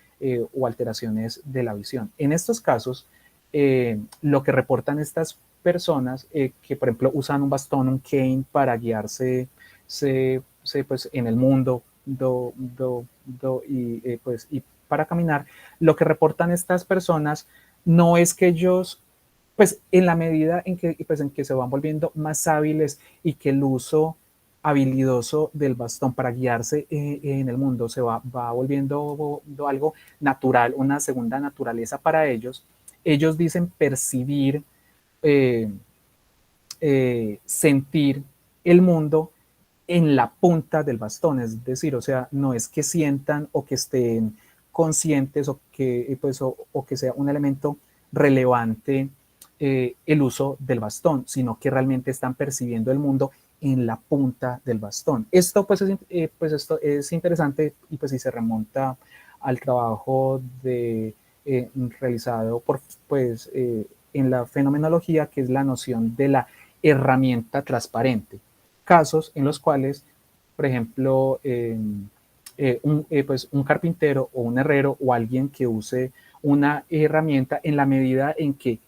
o alteraciones de la visión. En estos casos, lo que reportan estas personas que, por ejemplo, usan un bastón, un cane, para guiarse pues, en el mundo y para caminar, lo que reportan estas personas no es que ellos, pues en la medida en que se van volviendo más hábiles y que el uso habilidoso del bastón para guiarse en el mundo se va volviendo algo natural, una segunda naturaleza para ellos. Ellos dicen percibir, eh, sentir el mundo en la punta del bastón, es decir, o sea, no es que sientan o que estén conscientes o que, pues, o que sea un elemento relevante el uso del bastón, sino que realmente están percibiendo el mundo en la punta del bastón. Esto pues esto es interesante y pues si se remonta al trabajo realizado por, pues, en la fenomenología, que es la noción de la herramienta transparente. Casos en los cuales, por ejemplo, pues un carpintero o un herrero o alguien que use una herramienta, en la medida en que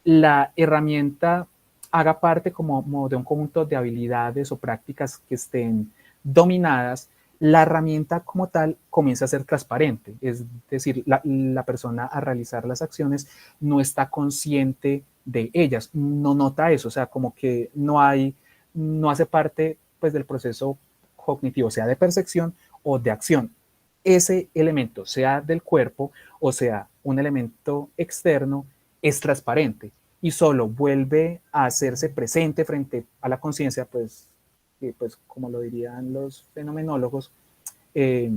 la herramienta haga parte como de un conjunto de habilidades o prácticas que estén dominadas, la herramienta como tal comienza a ser transparente. Es decir, la persona a realizar las acciones no está consciente de ellas, no nota eso, o sea, como que no hace parte pues del proceso cognitivo, sea de percepción o de acción. Ese elemento, sea del cuerpo o sea un elemento externo, es transparente y solo vuelve a hacerse presente frente a la conciencia, pues como lo dirían los fenomenólogos, eh,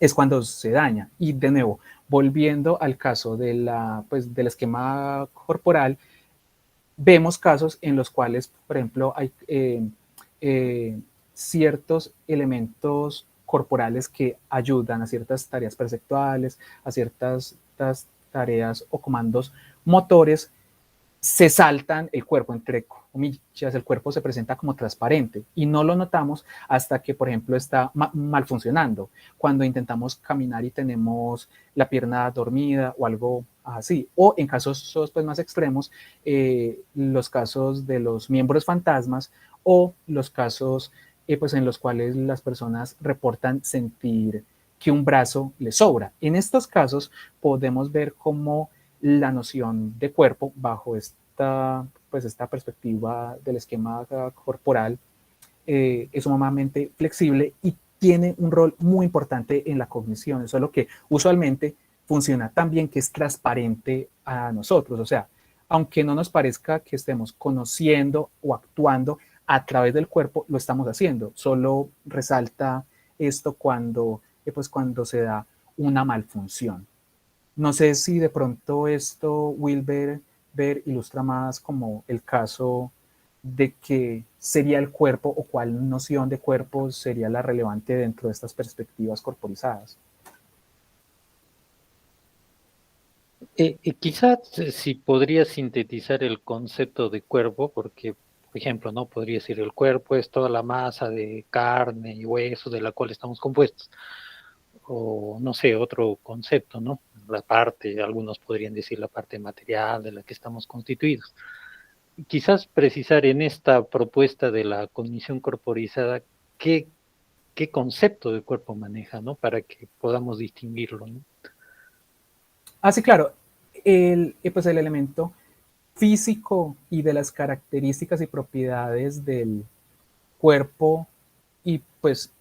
es cuando se daña. Y de nuevo, volviendo al caso pues, del esquema corporal, vemos casos en los cuales, por ejemplo, hay ciertos elementos corporales que ayudan a ciertas tareas perceptuales, a ciertas tareas o comandos motores, se saltan el cuerpo, entre comillas, el cuerpo se presenta como transparente y no lo notamos hasta que, por ejemplo, está mal funcionando. Cuando intentamos caminar y tenemos la pierna dormida o algo así. O en casos pues, más extremos, los casos de los miembros fantasmas o los casos pues, en los cuales las personas reportan sentir que un brazo les sobra. En estos casos podemos ver cómo la noción de cuerpo bajo esta perspectiva del esquema corporal es sumamente flexible y tiene un rol muy importante en la cognición, solo que usualmente funciona tan bien que es transparente a nosotros, o sea, aunque no nos parezca que estemos conociendo o actuando a través del cuerpo, lo estamos haciendo, solo resalta esto cuando se da una malfunción. No sé si de pronto esto, Wilber, ilustra más como el caso de qué sería el cuerpo o cuál noción de cuerpo sería la relevante dentro de estas perspectivas corporizadas. Quizás si podría sintetizar el concepto de cuerpo, porque, por ejemplo, no podría decir el cuerpo es toda la masa de carne y hueso de la cual estamos compuestos, o no sé, otro concepto, ¿no? La parte, algunos podrían decir la parte material de la que estamos constituidos. Quizás precisar en esta propuesta de la cognición corporizada qué concepto de cuerpo maneja, ¿no? Para que podamos distinguirlo, ¿no? Ah, sí, claro. Pues el elemento físico y de las características y propiedades del cuerpo y pues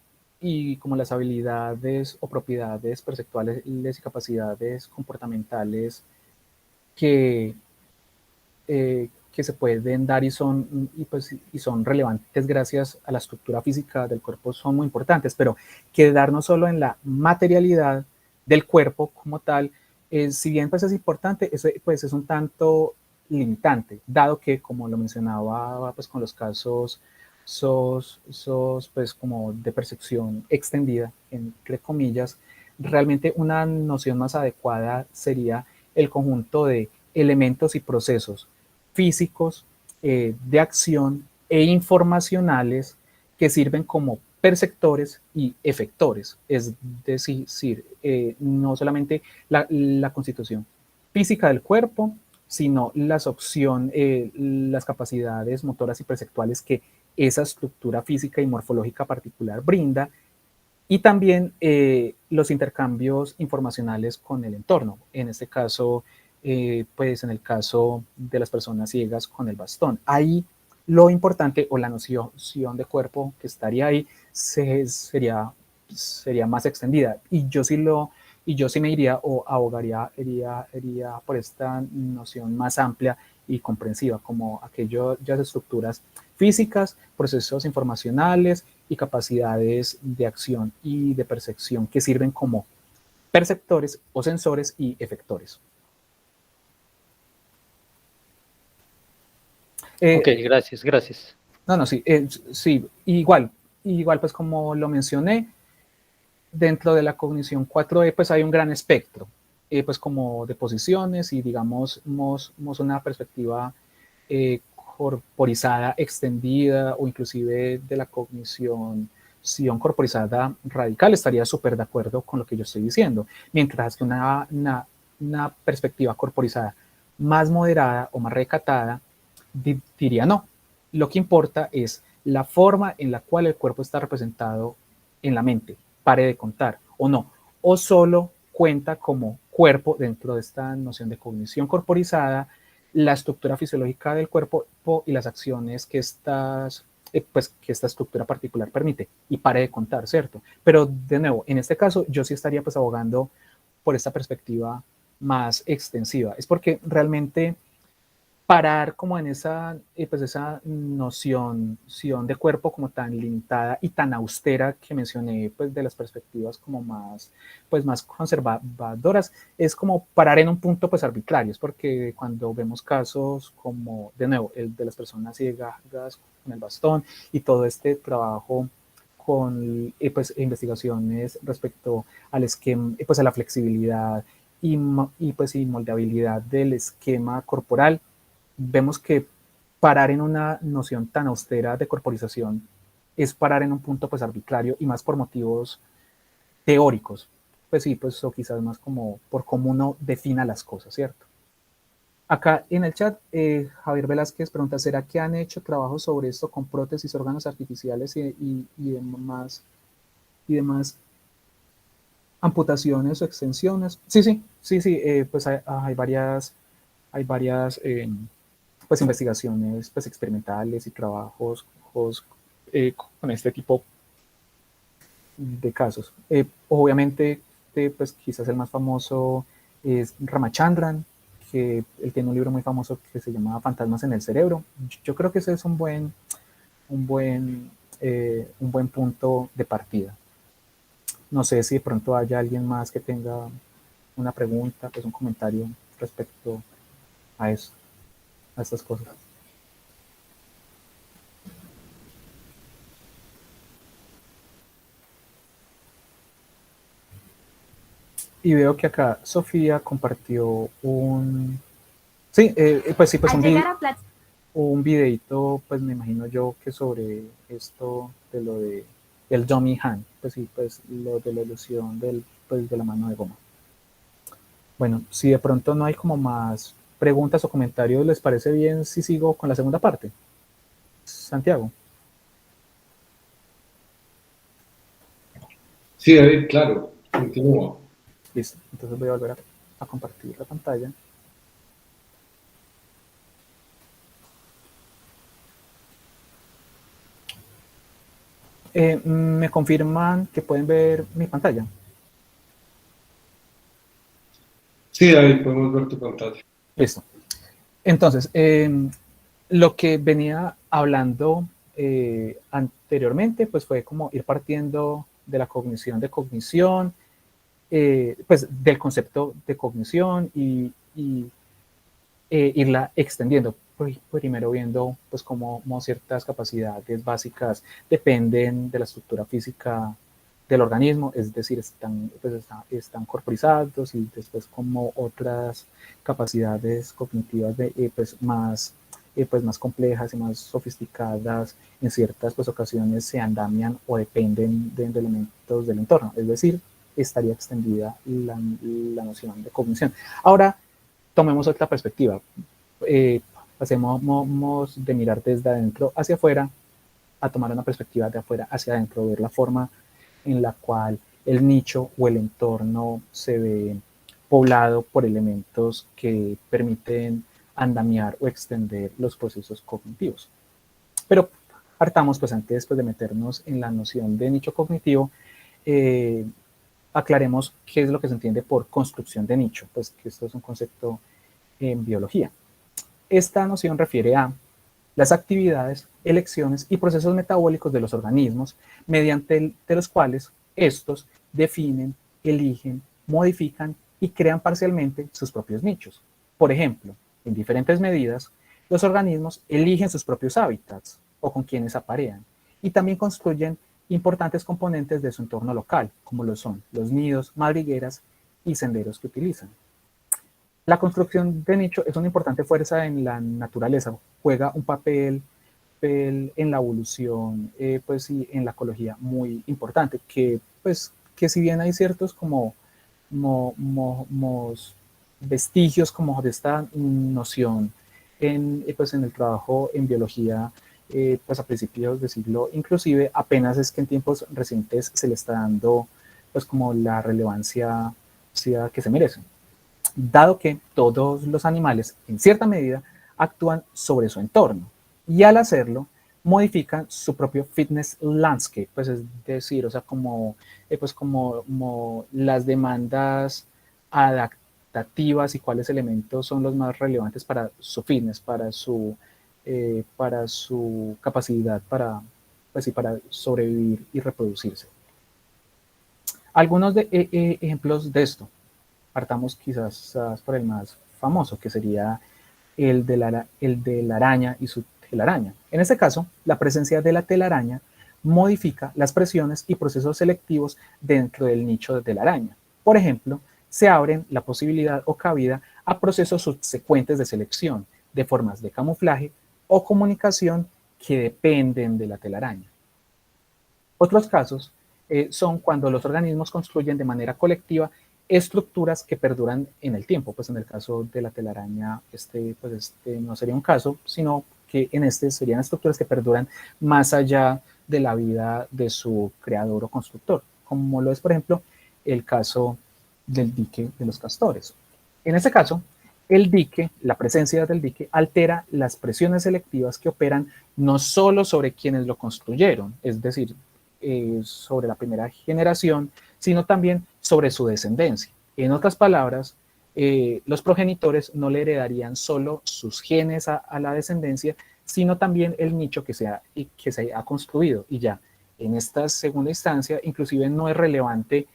y como las habilidades o propiedades perceptuales y capacidades comportamentales que, que se pueden dar y son relevantes gracias a la estructura física del cuerpo son muy importantes, pero quedarnos solo en la materialidad del cuerpo como tal, si bien pues es importante, pues es un tanto limitante, dado que, como lo mencionaba pues con los casos pues como de percepción extendida, entre comillas, realmente una noción más adecuada sería el conjunto de elementos y procesos físicos, de acción e informacionales que sirven como perceptores y efectores, es decir, no solamente la constitución física del cuerpo, sino las capacidades motoras y perceptuales que esa estructura física y morfológica particular brinda, y también los intercambios informacionales con el entorno, en este caso, pues en el caso de las personas ciegas con el bastón. Ahí lo importante o la noción de cuerpo que estaría ahí sería más extendida, y yo sí me iría o iría por esta noción más amplia y comprensiva, como aquellas estructuras físicas, procesos informacionales y capacidades de acción y de percepción que sirven como perceptores o sensores y efectores. Ok, gracias. No, sí, sí, igual pues como lo mencioné, dentro de la cognición 4D pues hay un gran espectro, pues como de posiciones y digamos una perspectiva corporizada extendida o inclusive de la cognición corporizada radical, estaría súper de acuerdo con lo que yo estoy diciendo, mientras que una perspectiva corporizada más moderada o más recatada diría no. Lo que importa es la forma en la cual el cuerpo está representado en la mente, pare de contar o no, o solo cuenta como cuerpo dentro de esta noción de cognición corporizada, la estructura fisiológica del cuerpo y las acciones que que esta estructura particular permite, y pare de contar, ¿cierto? Pero de nuevo, en este caso yo sí estaría pues abogando por esta perspectiva más extensiva, es porque realmente parar como en esa noción de cuerpo como tan limitada y tan austera que mencioné, pues de las perspectivas como más conservadoras, es como parar en un punto pues arbitrario, es porque cuando vemos casos como, de nuevo, el de las personas ciegas con el bastón y todo este trabajo con pues, investigaciones respecto al esquema, pues a la flexibilidad y moldeabilidad del esquema corporal, vemos que parar en una noción tan austera de corporización es parar en un punto pues arbitrario y más por motivos teóricos, pues sí, pues o quizás más como por cómo uno defina las cosas, ¿cierto? Acá en el chat, Javier Velázquez pregunta, ¿será que han hecho trabajos sobre esto con prótesis, órganos artificiales y demás amputaciones o extensiones? Sí, pues hay varias pues investigaciones pues experimentales y trabajos con este tipo de casos. Obviamente, pues quizás el más famoso es Ramachandran, que él tiene un libro muy famoso que se llama Fantasmas en el cerebro. Yo creo que ese es un buen, un buen punto de partida. No sé si de pronto haya alguien más que tenga una pregunta, pues un comentario respecto a eso, a estas cosas. Y veo que acá Sofía compartió pues un videito, pues me imagino yo que sobre esto de lo del dummy hand, pues sí, pues lo de la ilusión pues de la mano de goma. Bueno, si de pronto no hay como más preguntas o comentarios, ¿les parece bien si sigo con la segunda parte? Santiago. Sí, David, claro, continúa. Listo, entonces voy a volver a compartir la pantalla. ¿Me confirman que pueden ver mi pantalla? Sí, David, podemos ver tu pantalla. Listo. Entonces, lo que venía hablando anteriormente, pues fue como ir partiendo de la cognición de cognición, pues del concepto de cognición y irla extendiendo. Primero viendo pues cómo ciertas capacidades básicas dependen de la estructura física del organismo, es decir, están corporizados, y después como otras capacidades cognitivas pues más complejas y más sofisticadas en ciertas pues, ocasiones se andamian o dependen de elementos del entorno, es decir, estaría extendida la noción de cognición. Ahora, tomemos otra perspectiva. Pasemos de mirar desde adentro hacia afuera a tomar una perspectiva de afuera hacia adentro, ver la forma en la cual el nicho o el entorno se ve poblado por elementos que permiten andamiar o extender los procesos cognitivos. Pero partamos, pues antes pues, de meternos en la noción de nicho cognitivo, aclaremos qué es lo que se entiende por construcción de nicho, pues que esto es un concepto en biología. Esta noción refiere a las actividades, elecciones y procesos metabólicos de los organismos, mediante de los cuales estos definen, eligen, modifican y crean parcialmente sus propios nichos. Por ejemplo, en diferentes medidas, los organismos eligen sus propios hábitats o con quienes aparean y también construyen importantes componentes de su entorno local, como lo son los nidos, madrigueras y senderos que utilizan. La construcción de nicho es una importante fuerza en la naturaleza, juega un papel en la evolución pues, y en la ecología muy importante, pues, que si bien hay ciertos como vestigios como de esta noción pues, en el trabajo en biología, pues a principios del siglo, inclusive apenas es que en tiempos recientes se le está dando pues como la relevancia que se merecen, dado que todos los animales, en cierta medida, actúan sobre su entorno y al hacerlo, modifican su propio fitness landscape, pues es decir, o sea, pues como las demandas adaptativas y cuáles elementos son los más relevantes para su fitness, para su capacidad pues, sí, para sobrevivir y reproducirse. Algunos ejemplos de esto. Partamos quizás por el más famoso, que sería el de la araña y su telaraña. En este caso, la presencia de la telaraña modifica las presiones y procesos selectivos dentro del nicho de la araña. Por ejemplo, se abren la posibilidad o cabida a procesos subsecuentes de selección, de formas de camuflaje o comunicación que dependen de la telaraña. Otros casos son cuando los organismos construyen de manera colectiva estructuras que perduran en el tiempo. Pues en el caso de la telaraña, pues este no sería un caso, sino que en este serían estructuras que perduran más allá de la vida de su creador o constructor, como lo es, por ejemplo, el caso del dique de los castores. En este caso, el dique, la presencia del dique, altera las presiones selectivas que operan no solo sobre quienes lo construyeron, es decir, sobre la primera generación, sino también sobre su descendencia. En otras palabras, los progenitores no le heredarían solo sus genes a la descendencia, sino también el nicho que se ha construido. Y ya, en esta segunda instancia, inclusive no es relevante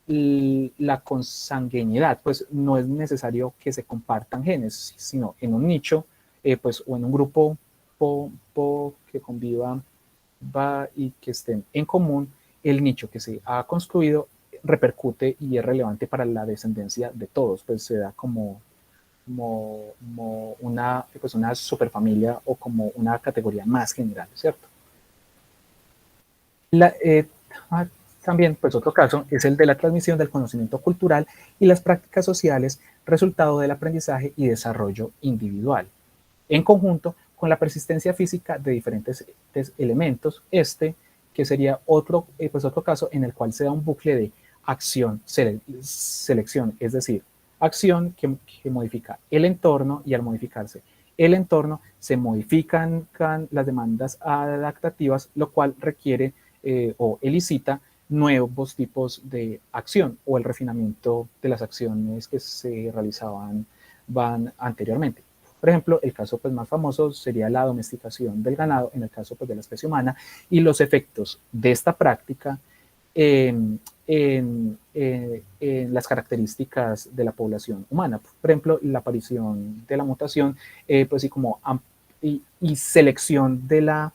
la consanguinidad, pues no es necesario que se compartan genes, sino en un nicho pues, o en un grupo que conviva y que estén en común, el nicho que se ha construido repercute y es relevante para la descendencia de todos, pues se da como una superfamilia o como una categoría más general, ¿cierto? También, pues otro caso es el de la transmisión del conocimiento cultural y las prácticas sociales, resultado del aprendizaje y desarrollo individual, en conjunto con la persistencia física de diferentes elementos, que sería otro caso en el cual se da un bucle de acción, selección, es decir, acción que modifica el entorno y al modificarse el entorno se modifican las demandas adaptativas, lo cual requiere o elicita nuevos tipos de acción o el refinamiento de las acciones que se realizaban anteriormente. Por ejemplo, el caso pues, más famoso sería la domesticación del ganado, en el caso pues, de la especie humana, y los efectos de esta práctica en las características de la población humana. Por ejemplo, la aparición de la mutación, pues, y selección de la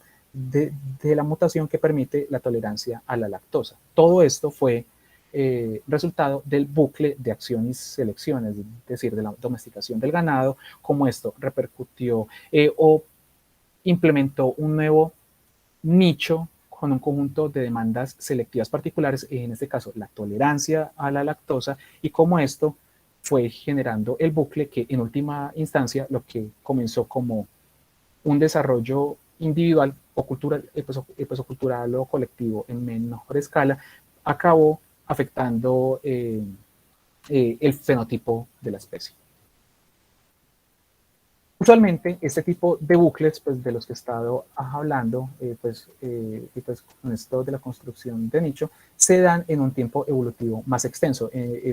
mutación que permite la tolerancia a la lactosa. Todo esto fue resultado del bucle de acción y selección, es decir, de la domesticación del ganado, cómo esto repercutió o implementó un nuevo nicho con un conjunto de demandas selectivas particulares, en este caso la tolerancia a la lactosa, y cómo esto fue generando el bucle que en última instancia lo que comenzó como un desarrollo individual o cultural, cultural o colectivo en menor escala, acabó afectando el fenotipo de la especie. Usualmente este tipo de bucles, pues, de los que he estado hablando, y pues con esto de la construcción de nicho, se dan en un tiempo evolutivo más extenso,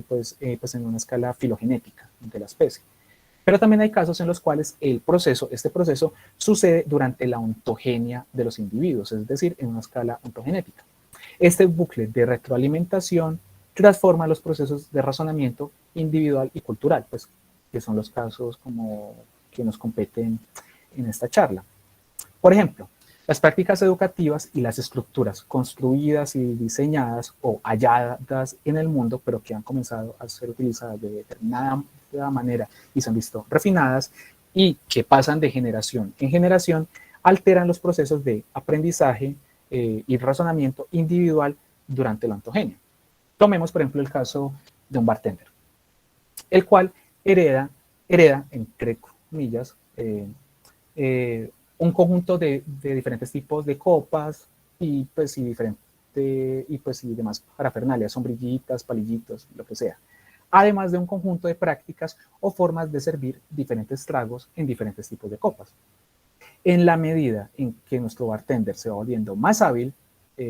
pues en una escala filogenética de la especie. Pero también hay casos en los cuales este proceso sucede durante la ontogenia de los individuos, es decir, en una escala ontogenética. Este bucle de retroalimentación transforma los procesos de razonamiento individual y cultural, pues, que son los casos como que nos competen en esta charla. Por ejemplo, las prácticas educativas y las estructuras construidas y diseñadas o halladas en el mundo, pero que han comenzado a ser utilizadas de determinada manera y se han visto refinadas y que pasan de generación en generación, alteran los procesos de aprendizaje y razonamiento individual durante la ontogenia. Tomemos, por ejemplo, el caso de un bartender, el cual hereda entre comillas, un conjunto de diferentes tipos de copas y demás parafernalias, sombrillitas, palillitos, lo que sea. Además de un conjunto de prácticas o formas de servir diferentes tragos en diferentes tipos de copas. En la medida en que nuestro bartender se va volviendo más hábil,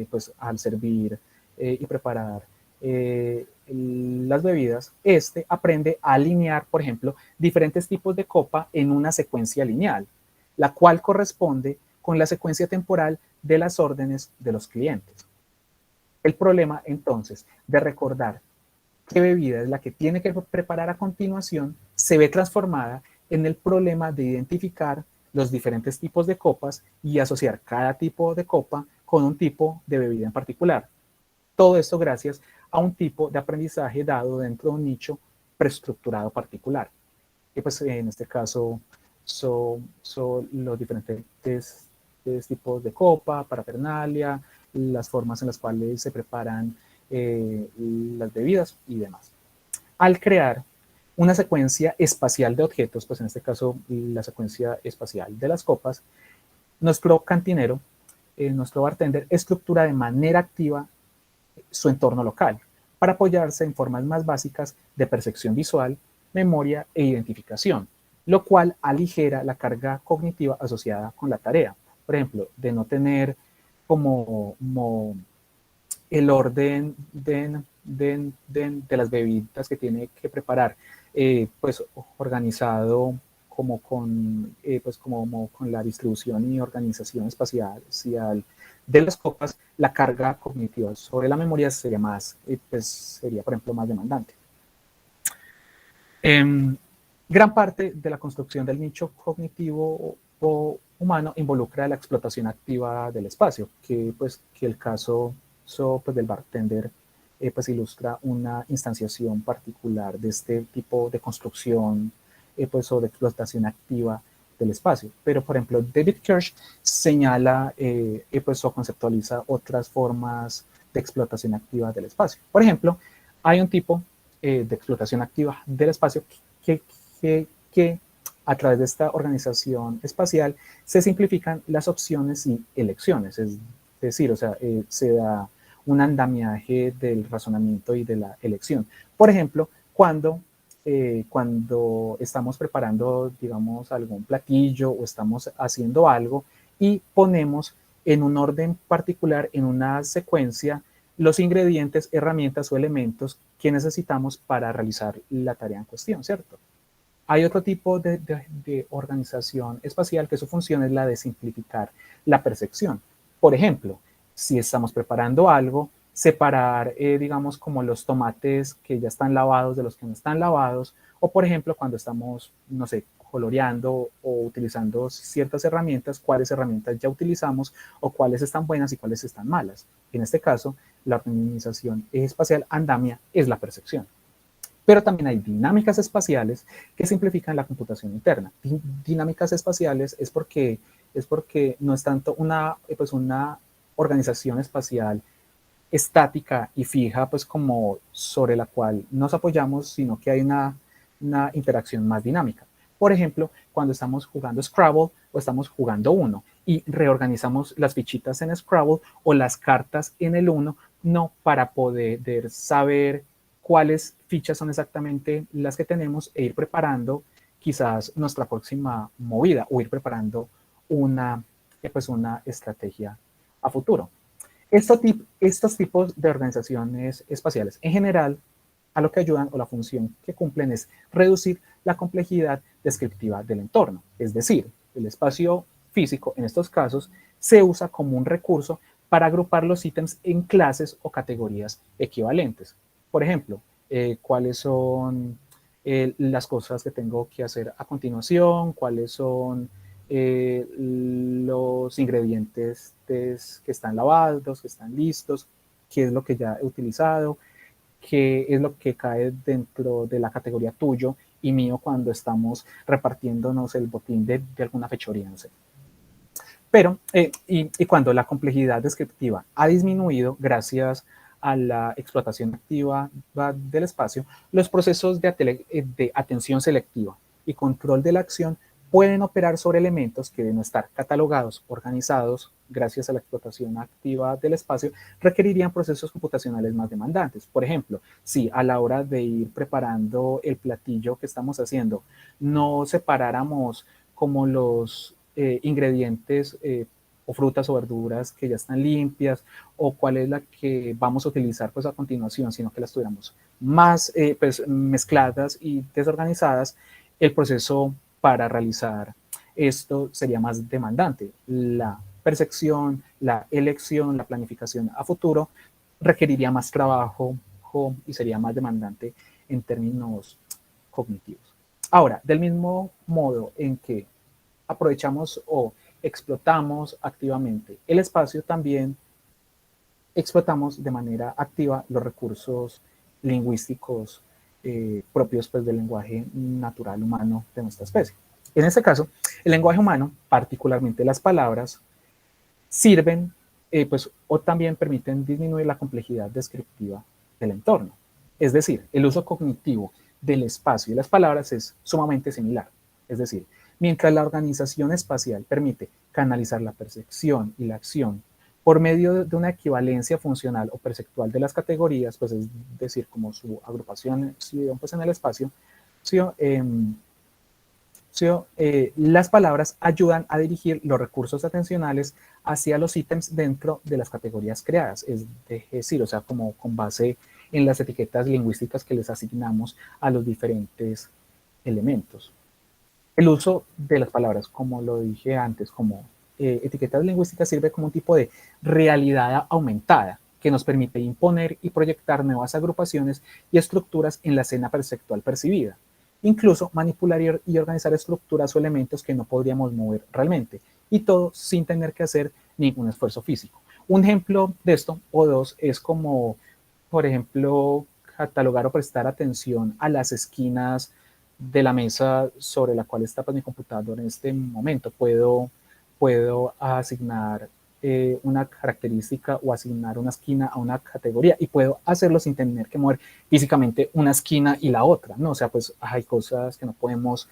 pues al servir y preparar las bebidas, aprende a alinear, por ejemplo, diferentes tipos de copa en una secuencia lineal, la cual corresponde con la secuencia temporal de las órdenes de los clientes. El problema, entonces, de recordar qué bebida es la que tiene que preparar a continuación, se ve transformada en el problema de identificar los diferentes tipos de copas y asociar cada tipo de copa con un tipo de bebida en particular. Todo esto gracias a un tipo de aprendizaje dado dentro de un nicho preestructurado particular. Y pues en este caso son los diferentes tipos de copa, parafernalia, las formas en las cuales se preparan las bebidas y demás. Al crear una secuencia espacial de objetos, pues en este caso la secuencia espacial de las copas, nuestro cantinero, nuestro bartender, estructura de manera activa su entorno local para apoyarse en formas más básicas de percepción visual, memoria e identificación, lo cual aligera la carga cognitiva asociada con la tarea. Por ejemplo, de no tener como el orden de las bebidas que tiene que preparar, pues organizado como con la distribución y organización espacial de las copas, la carga cognitiva sobre la memoria sería por ejemplo, más demandante. Gran parte de la construcción del nicho cognitivo humano involucra la explotación activa del espacio, que el caso del bartender ilustra una instanciación particular de este tipo de construcción o de explotación activa del espacio. Pero, por ejemplo, David Kirsch señala o conceptualiza otras formas de explotación activa del espacio. Por ejemplo, hay un tipo de explotación activa del espacio que a través de esta organización espacial se simplifican las opciones y elecciones, es decir, se da un andamiaje del razonamiento y de la elección. Por ejemplo, cuando estamos preparando, digamos, algún platillo o estamos haciendo algo y ponemos en un orden particular, en una secuencia, los ingredientes, herramientas o elementos que necesitamos para realizar la tarea en cuestión, ¿cierto? Hay otro tipo de organización espacial que su función es la de simplificar la percepción. Por ejemplo, si estamos preparando algo, separar, digamos, como los tomates que ya están lavados de los que no están lavados, o por ejemplo, cuando estamos, no sé, coloreando o utilizando ciertas herramientas, cuáles herramientas ya utilizamos o cuáles están buenas y cuáles están malas. En este caso, la organización espacial andamia es la percepción. Pero también hay dinámicas espaciales que simplifican la computación interna. Dinámicas espaciales es porque no es tanto una organización espacial estática y fija, pues como sobre la cual nos apoyamos, sino que hay una interacción más dinámica. Por ejemplo, cuando estamos jugando Scrabble o estamos jugando Uno y reorganizamos las fichitas en Scrabble o las cartas en el Uno, no para poder saber cuáles fichas son exactamente las que tenemos e ir preparando quizás nuestra próxima movida o ir preparando una estrategia a futuro. Estos tipos de organizaciones espaciales, en general, a lo que ayudan o la función que cumplen es reducir la complejidad descriptiva del entorno. Es decir, el espacio físico, en estos casos, se usa como un recurso para agrupar los ítems en clases o categorías equivalentes. Por ejemplo, cuáles son las cosas que tengo que hacer a continuación, cuáles son los ingredientes que están lavados, que están listos, qué es lo que ya he utilizado, qué es lo que cae dentro de la categoría tuyo y mío cuando estamos repartiéndonos el botín de alguna fechoría, no sé. Pero, y cuando la complejidad descriptiva ha disminuido gracias a la explotación activa del espacio, los procesos de atención selectiva y control de la acción pueden operar sobre elementos que de no estar catalogados, organizados, gracias a la explotación activa del espacio, requerirían procesos computacionales más demandantes. Por ejemplo, si a la hora de ir preparando el platillo que estamos haciendo, no separáramos como los ingredientes o frutas o verduras que ya están limpias, o cuál es la que vamos a utilizar pues a continuación, sino que las tuviéramos más pues, mezcladas y desorganizadas, el proceso para realizar esto sería más demandante. La percepción, la elección, la planificación a futuro requeriría más trabajo y sería más demandante en términos cognitivos. Ahora, del mismo modo en que aprovechamos o explotamos activamente el espacio, también explotamos de manera activa los recursos lingüísticos propios pues, del lenguaje natural humano de nuestra especie. En este caso, el lenguaje humano, particularmente las palabras, sirven pues, o también permiten disminuir la complejidad descriptiva del entorno. Es decir, el uso cognitivo del espacio y las palabras es sumamente similar. Es decir, mientras la organización espacial permite canalizar la percepción y la acción por medio de una equivalencia funcional o perceptual de las categorías, pues es decir, como su agrupación pues en el espacio, las palabras ayudan a dirigir los recursos atencionales hacia los ítems dentro de las categorías creadas, es decir, o sea, como con base en las etiquetas lingüísticas que les asignamos a los diferentes elementos. El uso de las palabras, como lo dije antes, como etiquetas lingüísticas sirve como un tipo de realidad aumentada que nos permite imponer y proyectar nuevas agrupaciones y estructuras en la escena perceptual percibida. Incluso manipular y organizar estructuras o elementos que no podríamos mover realmente, y todo sin tener que hacer ningún esfuerzo físico. Un ejemplo de esto, o dos, es como, por ejemplo, catalogar o prestar atención a las esquinas de la mesa sobre la cual está pues, mi computador en este momento. Puedo asignar una característica o asignar una esquina a una categoría y puedo hacerlo sin tener que mover físicamente una esquina y la otra, ¿no? O sea, pues hay cosas que no podemos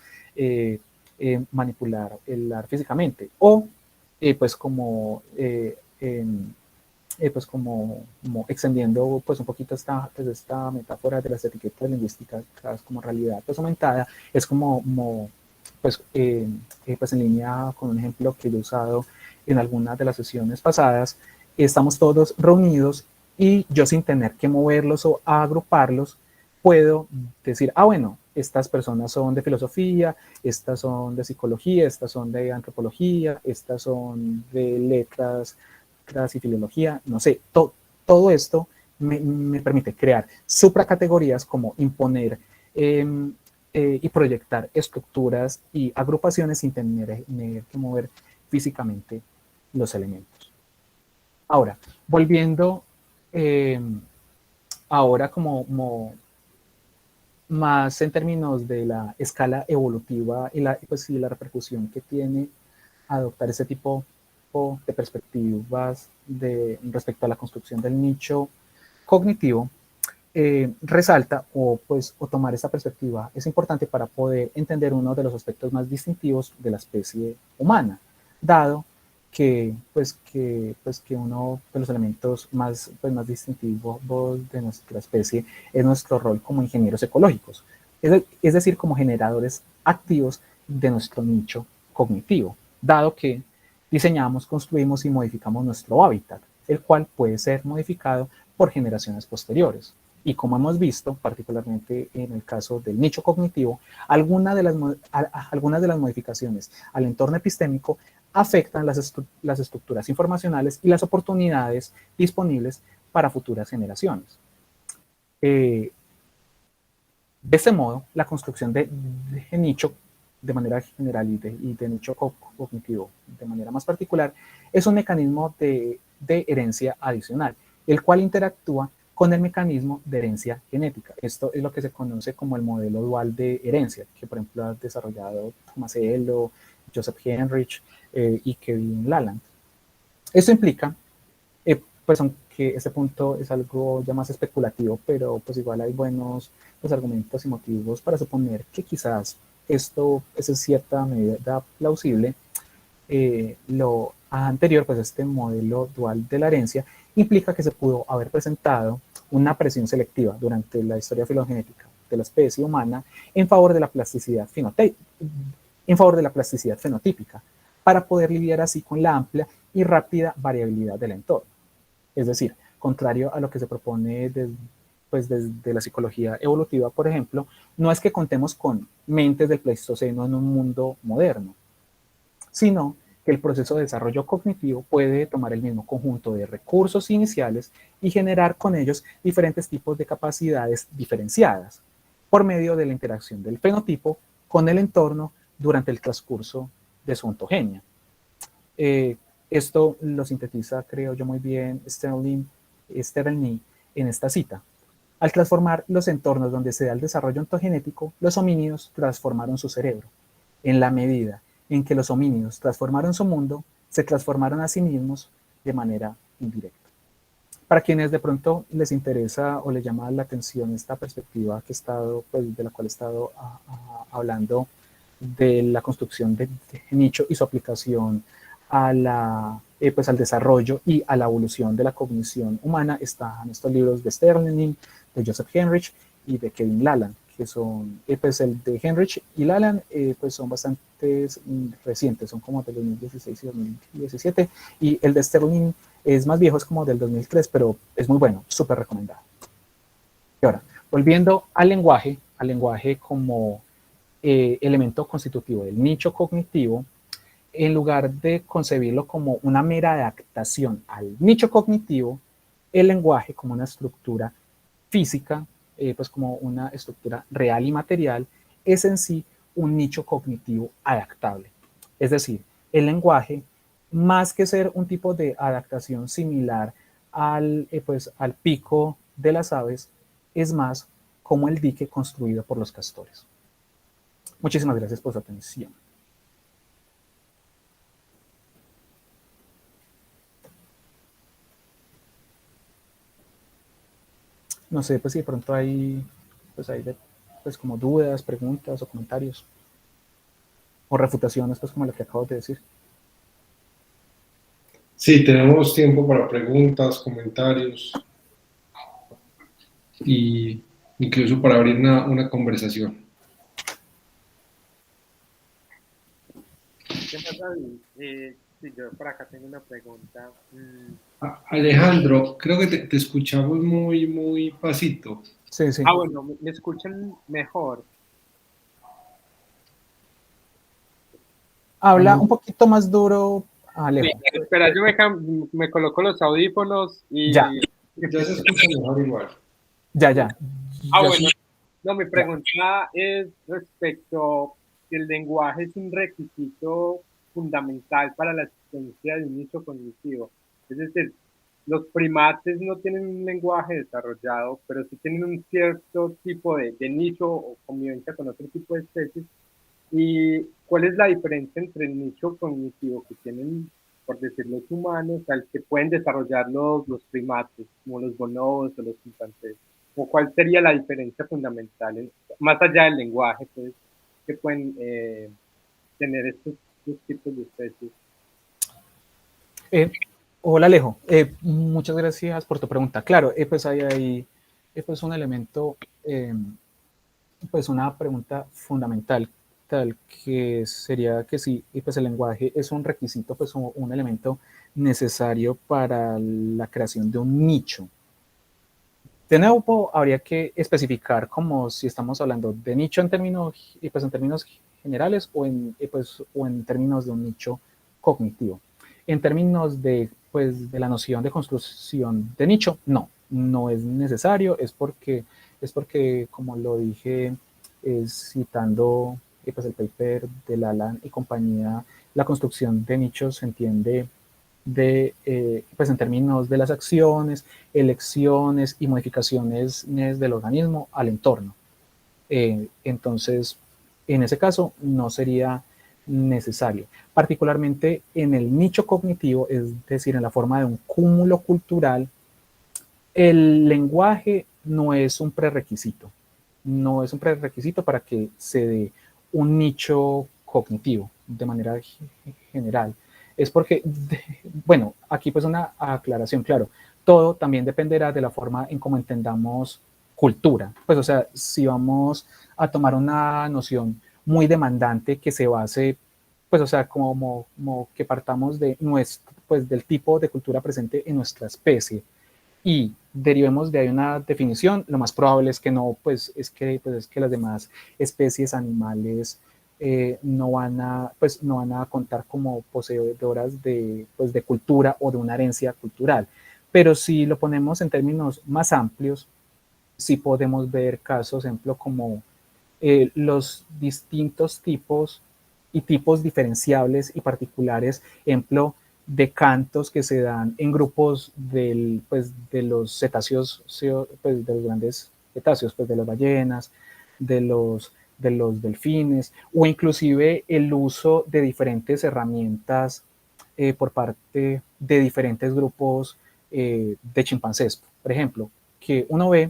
manipular físicamente. O pues como pues como extendiendo pues un poquito esta metáfora de las etiquetas lingüísticas como realidad pues aumentada, es como pues en línea con un ejemplo que yo he usado en algunas de las sesiones pasadas, estamos todos reunidos y yo sin tener que moverlos o agruparlos, puedo decir, ah, bueno, estas personas son de filosofía, estas son de psicología, estas son de antropología, estas son de letras y filología, no sé, todo esto me permite crear supracategorías como imponer y proyectar estructuras y agrupaciones sin tener que mover físicamente los elementos. Ahora, volviendo ahora como más en términos de la escala evolutiva y pues, y la repercusión que tiene adoptar ese tipo de perspectivas respecto a la construcción del nicho cognitivo, resalta o tomar esta perspectiva es importante para poder entender uno de los aspectos más distintivos de la especie humana, dado que uno de los elementos más distintivos de nuestra especie es nuestro rol como ingenieros ecológicos, es decir, como generadores activos de nuestro nicho cognitivo, dado que diseñamos, construimos y modificamos nuestro hábitat, el cual puede ser modificado por generaciones posteriores. Y como hemos visto, particularmente en el caso del nicho cognitivo, algunas de las modificaciones al entorno epistémico afectan las estructuras informacionales y las oportunidades disponibles para futuras generaciones. De este modo, la construcción de nicho de manera general y de nicho cognitivo de manera más particular es un mecanismo de herencia adicional, el cual interactúa con el mecanismo de herencia genética. Esto es lo que se conoce como el modelo dual de herencia, que por ejemplo ha desarrollado Tomasello, Joseph Henrich y Kevin Laland. Esto implica, pues aunque este punto es algo ya más especulativo, pero pues igual hay buenos argumentos y motivos para suponer que quizás esto es en cierta medida plausible. Lo anterior, pues este modelo dual de la herencia implica que se pudo haber presentado una presión selectiva durante la historia filogenética de la especie humana en favor de la plasticidad fenotípica, para poder lidiar así con la amplia y rápida variabilidad del entorno. Es decir, contrario a lo que se propone desde la psicología evolutiva, por ejemplo, no es que contemos con mentes del Pleistoceno en un mundo moderno, sino que el proceso de desarrollo cognitivo puede tomar el mismo conjunto de recursos iniciales y generar con ellos diferentes tipos de capacidades diferenciadas por medio de la interacción del fenotipo con el entorno durante el transcurso de su ontogenia. Esto lo sintetiza, creo yo, muy bien Sterling en esta cita. Al transformar los entornos donde se da el desarrollo ontogenético, los homínidos transformaron su cerebro. En la medida en que los homínidos transformaron su mundo, se transformaron a sí mismos de manera indirecta. Para quienes de pronto les interesa o les llama la atención esta perspectiva que he estado, de la cual he estado hablando, de la construcción de nicho y su aplicación al desarrollo y a la evolución de la cognición humana, están estos libros de Sterling, de Joseph Henrich y de Kevin Laland, que son, el de Henrich y Laland, son bastante recientes, son como del 2016 y 2017, y el de Sterling es más viejo, es como del 2003, pero es muy bueno, súper recomendado. Y ahora, volviendo al lenguaje como elemento constitutivo del nicho cognitivo, en lugar de concebirlo como una mera adaptación al nicho cognitivo, el lenguaje como una estructura física, como una estructura real y material, es en sí un nicho cognitivo adaptable. Es decir, el lenguaje, más que ser un tipo de adaptación similar al pico de las aves, es más como el dique construido por los castores. Muchísimas gracias por su atención. No sé, si de pronto hay como dudas, preguntas o comentarios o refutaciones, como lo que acabo de decir. Sí, tenemos tiempo para preguntas, comentarios y incluso para abrir una conversación. ¿Qué más, David? Sí, yo por acá tengo una pregunta. Alejandro, creo que te escuchamos muy pasito. Sí, sí. Bueno, ¿me escuchan mejor? Habla un Vamos, poquito más duro, Sí, Alejo. espera, yo me coloco los audífonos Ya, y... ya se escucha mejor igual. ya, ya. Ya Bueno, sí, no, mi ya. pregunta es respecto si el lenguaje es un requisito fundamental para la existencia de un nicho cognitivo. Es decir, los primates no tienen un lenguaje desarrollado, pero sí tienen un cierto tipo de nicho o convivencia con otro tipo de especies. ¿Y cuál es la diferencia entre el nicho cognitivo que tienen, por decir, los humanos, al que pueden desarrollar los primates, como los bonobos o los chimpancés? ¿O cuál sería la diferencia fundamental, más allá del lenguaje, pues, que pueden tener estos tipos de especies? Eh, Hola Alejo, muchas gracias por tu pregunta. Claro, pues hay ahí pues un elemento, pues una pregunta fundamental, tal que sería que sí, y pues el lenguaje es un requisito, pues un elemento necesario para la creación de un nicho. De nuevo, habría que especificar como si estamos hablando de nicho en términos, y pues en términos generales o en términos de un nicho cognitivo. En términos de, pues, de la noción de construcción de nicho, no es necesario, es porque como lo dije, citando pues el paper de Lalan y compañía, la construcción de nichos se entiende pues en términos de las acciones, elecciones y modificaciones del organismo al entorno. Entonces, en ese caso, no sería necesario. Particularmente en el nicho cognitivo, es decir, en la forma de un cúmulo cultural, el lenguaje no es un prerequisito. No es un prerequisito para que se dé un nicho cognitivo de manera general. Es porque, bueno, aquí pues una aclaración, claro, todo también dependerá de la forma en cómo entendamos cultura. Pues o sea, si vamos a tomar una noción muy demandante que se base, pues o sea, como que partamos de nuestro, pues del tipo de cultura presente en nuestra especie, y derivemos de ahí una definición, lo más probable es que no, pues es que las demás especies animales no van a contar como poseedoras de, pues, de cultura o de una herencia cultural. Pero si lo ponemos en términos más amplios, sí podemos ver casos, ejemplo, como los distintos tipos y tipos diferenciables y particulares, ejemplo, de cantos que se dan en grupos pues, de los cetáceos, pues, de los grandes cetáceos, pues, de las ballenas, de los delfines, o inclusive el uso de diferentes herramientas por parte de diferentes grupos de chimpancés. Por ejemplo, que uno ve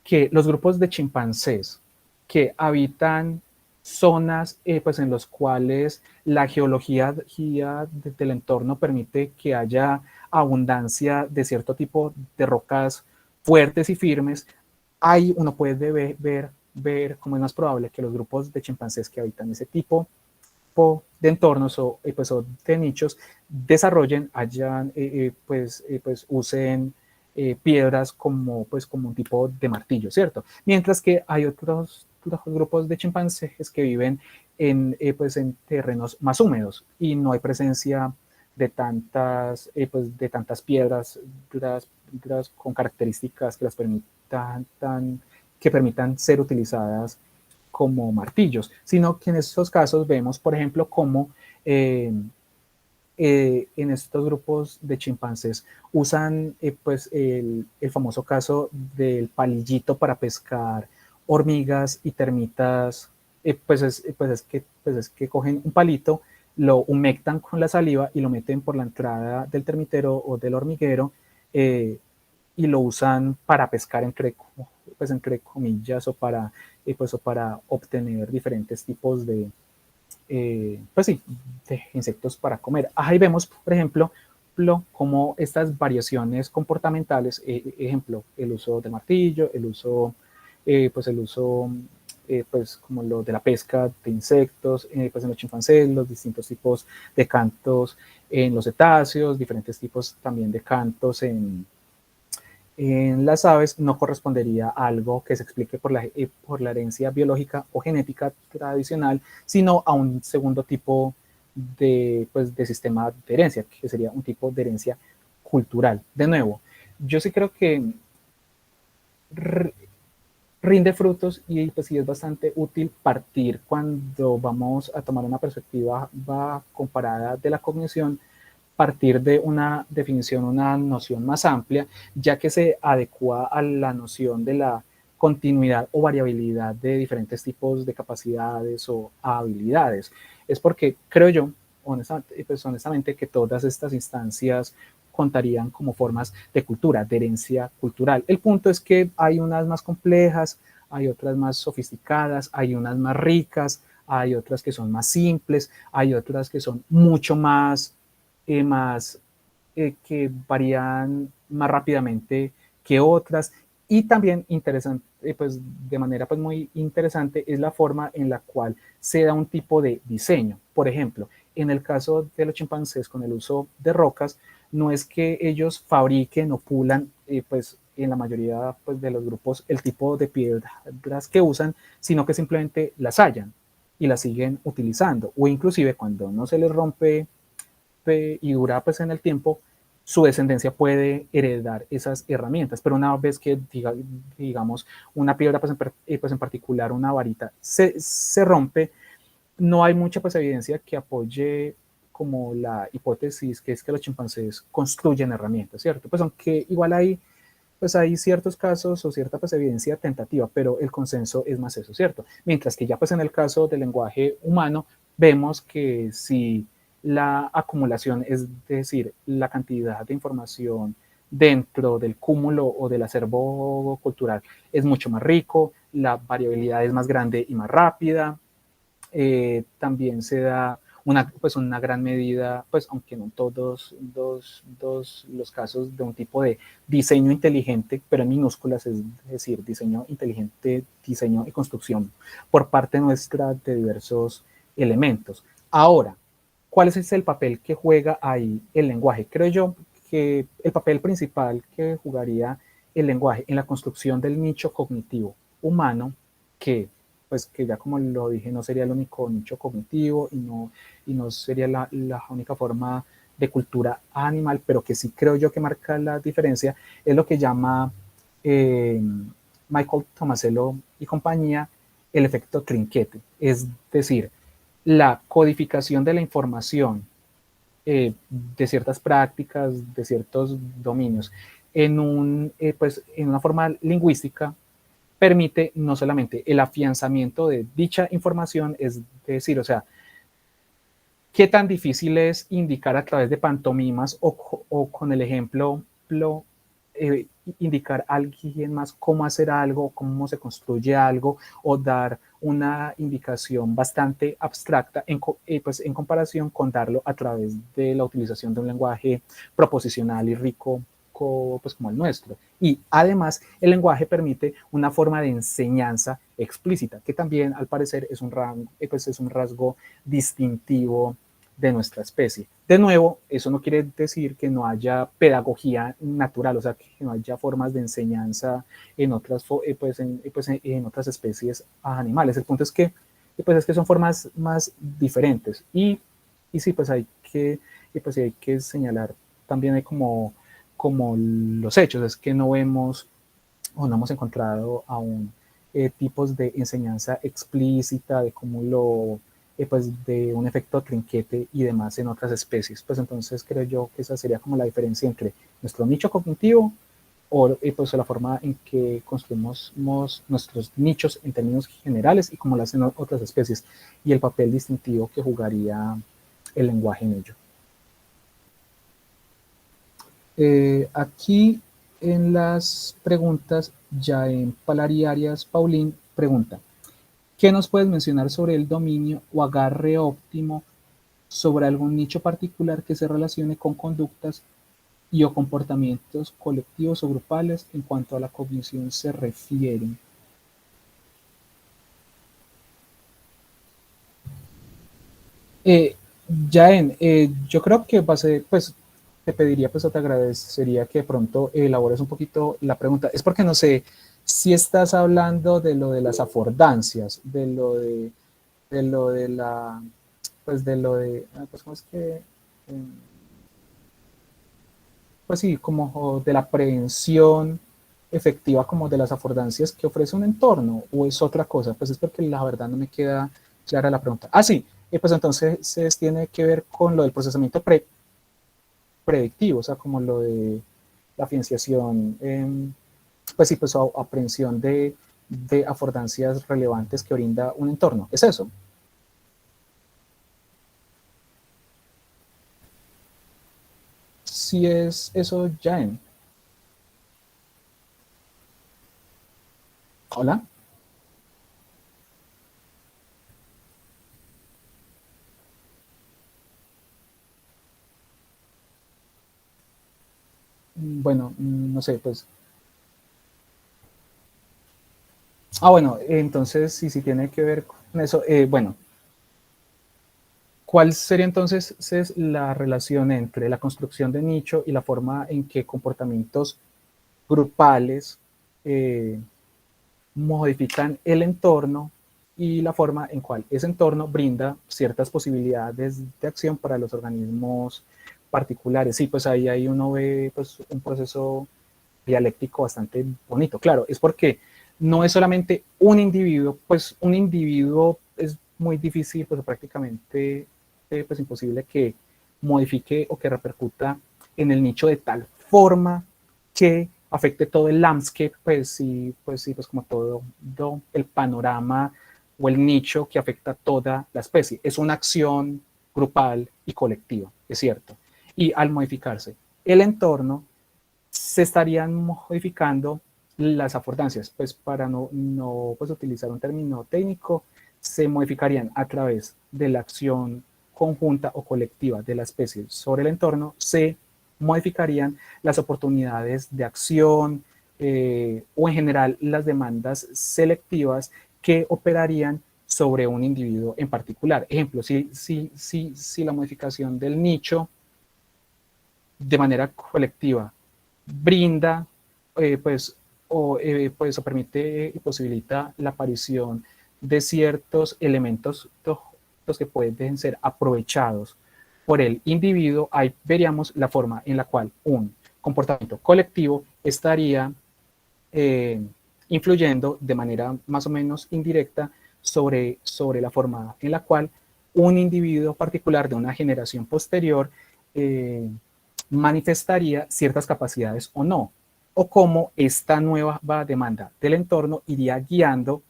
que los grupos de chimpancés que habitan zonas pues en los cuales la geología del entorno permite que haya abundancia de cierto tipo de rocas fuertes y firmes, ahí uno puede ver cómo es más probable que los grupos de chimpancés que habitan ese tipo de entornos pues, o de nichos desarrollen, pues usen piedras como, pues, como un tipo de martillo, ¿cierto? Mientras que hay otros grupos de chimpancés que viven pues en terrenos más húmedos y no hay presencia de tantas piedras con características que que permitan ser utilizadas como martillos, sino que en estos casos vemos, por ejemplo, cómo en estos grupos de chimpancés usan pues el famoso caso del palillito para pescar hormigas y termitas, pues es que cogen un palito, lo humectan con la saliva y lo meten por la entrada del termitero o del hormiguero y lo usan para pescar pues entre comillas o para obtener diferentes tipos pues sí, de insectos para comer. Ahí vemos, por ejemplo, cómo estas variaciones comportamentales, ejemplo, el uso del martillo, pues el uso pues como lo de la pesca de insectos, pues en los chimpancés, los distintos tipos de cantos en los cetáceos, diferentes tipos también de cantos en las aves, no correspondería a algo que se explique por la herencia biológica o genética tradicional, sino a un segundo tipo pues, de sistema de herencia, que sería un tipo de herencia cultural. De nuevo, yo sí creo que rinde frutos y pues sí es bastante útil partir cuando vamos a tomar una perspectiva comparada de la cognición, partir de una definición, una noción más amplia, ya que se adecua a la noción de la continuidad o variabilidad de diferentes tipos de capacidades o habilidades. Es porque creo yo, honestamente, que todas estas instancias contarían como formas de cultura, de herencia cultural. El punto es que hay unas más complejas, hay otras más sofisticadas, hay unas más ricas, hay otras que son más simples, hay otras que son mucho más que varían más rápidamente que otras. Y también interesante, pues de manera pues muy interesante, es la forma en la cual se da un tipo de diseño. Por ejemplo, en el caso de los chimpancés con el uso de rocas, no es que ellos fabriquen o pulan, pues en la mayoría pues, de los grupos, el tipo de piedras que usan, sino que simplemente las hallan y las siguen utilizando. O inclusive cuando no se les rompe y dura pues en el tiempo, su descendencia puede heredar esas herramientas, pero una vez que digamos una piedra pues en particular una varita se rompe, no hay mucha pues evidencia que apoye como la hipótesis que es que los chimpancés construyen herramientas, ¿cierto? Pues aunque igual pues hay ciertos casos o cierta pues evidencia tentativa, pero el consenso es más eso, ¿cierto? Mientras que ya pues en el caso del lenguaje humano vemos que si la acumulación, es decir, la cantidad de información dentro del cúmulo o del acervo cultural es mucho más rico, la variabilidad es más grande y más rápida, también se da pues una gran medida, pues aunque no todos los casos, de un tipo de diseño inteligente, pero en minúsculas, es decir, diseño inteligente, diseño y construcción por parte nuestra de diversos elementos. Ahora, ¿cuál es el papel que juega ahí el lenguaje? Creo yo que el papel principal que jugaría el lenguaje en la construcción del nicho cognitivo humano, que pues que ya como lo dije, no sería el único nicho cognitivo y no sería la única forma de cultura animal, pero que sí creo yo que marca la diferencia, es lo que llama Michael Tomasello y compañía el efecto trinquete, es decir, la codificación de la información de ciertas prácticas, de ciertos dominios, pues, en una forma lingüística, permite no solamente el afianzamiento de dicha información, es decir, o sea, qué tan difícil es indicar a través de pantomimas o con el ejemplo, eh, indicar a alguien más cómo hacer algo, cómo se construye algo, o dar una indicación bastante abstracta pues en comparación con darlo a través de la utilización de un lenguaje proposicional y rico pues como el nuestro. Y además el lenguaje permite una forma de enseñanza explícita, que también al parecer es pues es un rasgo distintivo de nuestra especie. De nuevo, eso no quiere decir que no haya pedagogía natural, o sea, que no haya formas de enseñanza en otras, en otras especies animales. El punto es que, son formas más diferentes. Y sí, pues hay que señalar también hay como los hechos, es que no vemos o no hemos encontrado aún tipos de enseñanza explícita de cómo pues de un efecto trinquete y demás en otras especies. Pues entonces creo yo que esa sería como la diferencia entre nuestro nicho cognitivo o pues la forma en que construimos nuestros nichos en términos generales y como lo hacen otras especies y el papel distintivo que jugaría el lenguaje en ello. Aquí en las preguntas, Jaén Palariarias Paulín pregunta, ¿qué nos puedes mencionar sobre el dominio o agarre óptimo sobre algún nicho particular que se relacione con conductas y o comportamientos colectivos o grupales en cuanto a la cognición se refiere? Eh, Jaén, yo creo que pues te pediría, pues o te agradecería que de pronto elabores un poquito la pregunta. Es porque no sé si estás hablando de lo de las afordancias, de lo de la, pues de lo de, pues cómo es que, pues sí, como de la prevención efectiva como de las afordancias que ofrece un entorno, o es otra cosa. Pues es porque la verdad no me queda clara la pregunta. Ah, sí, pues entonces tiene que ver con lo del procesamiento predictivo, o sea, como lo de la financiación, pues sí, pues aprehensión de afordancias relevantes que brinda un entorno. ¿Es eso? Sí es eso, Jaén. Hola. Bueno, no sé, pues. Ah, bueno, entonces sí tiene que ver con eso. Bueno, ¿cuál sería entonces la relación entre la construcción de nicho y la forma en que comportamientos grupales eh, modifican el entorno y la forma en cual ese entorno brinda ciertas posibilidades de acción para los organismos particulares? Sí, pues ahí uno ve pues, un proceso dialéctico bastante bonito. Claro, es porque no es solamente un individuo, pues un individuo es muy difícil, pues prácticamente pues imposible que modifique o que repercuta en el nicho de tal forma que afecte todo el landscape, pues como todo el panorama o el nicho que afecta a toda la especie. Es una acción grupal y colectiva, es cierto. Y al modificarse el entorno, se estarían modificando las afordancias. Pues para no pues, utilizar un término técnico, se modificarían a través de la acción conjunta o colectiva de la especie sobre el entorno, se modificarían las oportunidades de acción o en general las demandas selectivas que operarían sobre un individuo en particular. Ejemplo, si la modificación del nicho de manera colectiva brinda, o permite y posibilita la aparición de ciertos elementos los que pueden ser aprovechados por el individuo. Ahí veríamos la forma en la cual un comportamiento colectivo estaría eh, influyendo de manera más o menos indirecta sobre la forma en la cual un individuo particular de una generación posterior eh, manifestaría ciertas capacidades o no, o cómo esta nueva demanda del entorno iría guiando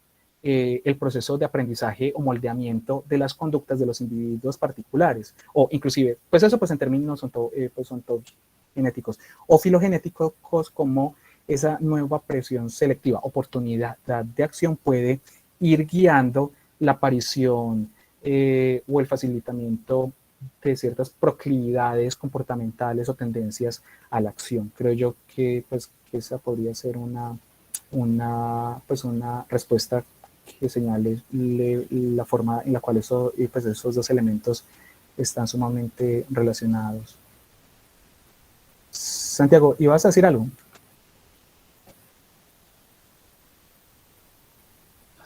el proceso de aprendizaje o moldeamiento de las conductas de los individuos particulares, o inclusive, pues eso pues en términos son todos genéticos, o filogenéticos, como esa nueva presión selectiva, oportunidad de acción puede ir guiando la aparición o el facilitamiento de ciertas proclividades comportamentales o tendencias a la acción. Creo yo que, pues, que esa podría ser una respuesta que señale la forma en la cual pues esos dos elementos están sumamente relacionados. Santiago, ¿ibas a decir algo?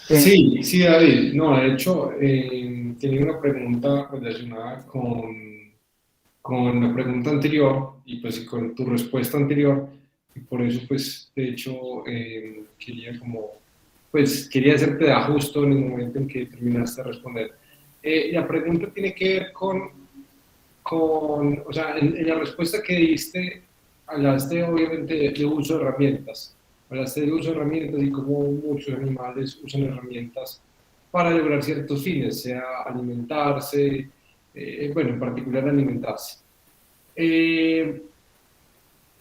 Sí, David. No, de hecho, tenía una pregunta relacionada con la pregunta anterior y pues con tu respuesta anterior, y por eso pues de hecho quería hacerte de ajusto en el momento en que terminaste de responder. La pregunta tiene que ver o sea, en la respuesta que diste, hablaste obviamente de uso de herramientas, hablaste del uso de herramientas y cómo muchos animales usan herramientas para lograr ciertos fines, sea alimentarse, bueno, en particular alimentarse.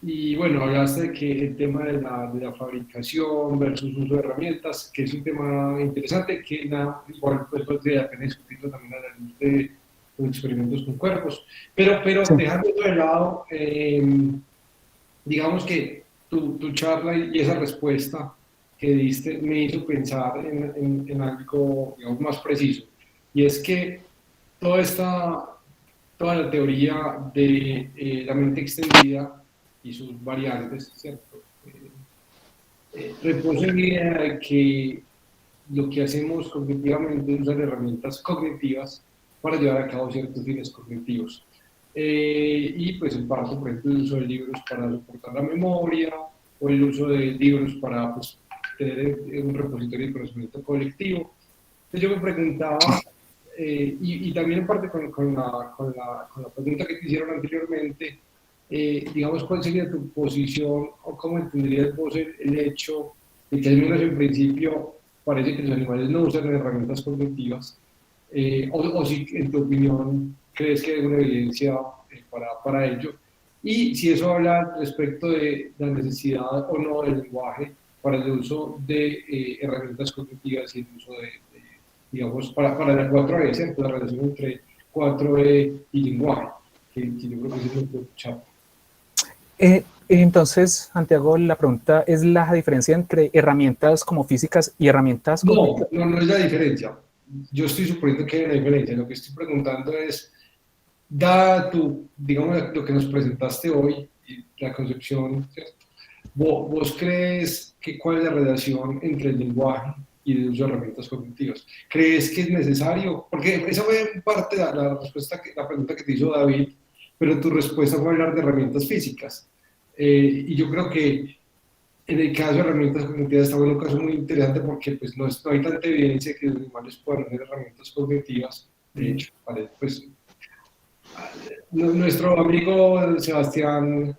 Y bueno, hablaste de que el tema de la fabricación versus uso de herramientas, que es un tema interesante, que igual pues valdría la pena discutirlo también a la luz de los experimentos con cuerpos. Pero Sí. dejando de lado, digamos que tu charla y esa respuesta que diste me hizo pensar en algo, digamos, más preciso. Y es que toda la teoría de la mente extendida y sus variantes, ¿cierto? Reposa en la idea de que lo que hacemos cognitivamente es usar herramientas cognitivas para llevar a cabo ciertos fines cognitivos. Y pues en parte, por ejemplo, el uso de libros para soportar la memoria o el uso de libros para pues, tener un repositorio de conocimiento colectivo. Entonces yo me preguntaba, y también en parte con la pregunta que te hicieron anteriormente, digamos, ¿cuál sería tu posición o cómo entenderías vos el hecho de que al menos en principio parece que los animales no usan herramientas cognitivas? O si en tu opinión crees que hay alguna evidencia para ello, y si eso habla respecto de la necesidad o no del lenguaje para el uso de herramientas cognitivas y el uso digamos, para la 4E, ¿cierto? La relación entre 4E y lenguaje, que yo creo que es muy escuchado. Entonces, Santiago, la pregunta es la diferencia entre herramientas como físicas y herramientas cognitivas. No es la diferencia. Yo estoy suponiendo que hay una diferencia. Lo que estoy preguntando es, dada digamos, lo que nos presentaste hoy, y la concepción, ¿cierto? ¿Vos crees que cuál es la relación entre el lenguaje y el uso de herramientas cognitivas? ¿Crees que es necesario? Porque esa fue en parte la respuesta, la pregunta que te hizo David, pero tu respuesta fue hablar de herramientas físicas. Y yo creo que en el caso de herramientas cognitivas está un caso muy interesante porque pues, no hay tanta evidencia de que los animales puedan hacer herramientas cognitivas. De hecho, pues, nuestro amigo Sebastián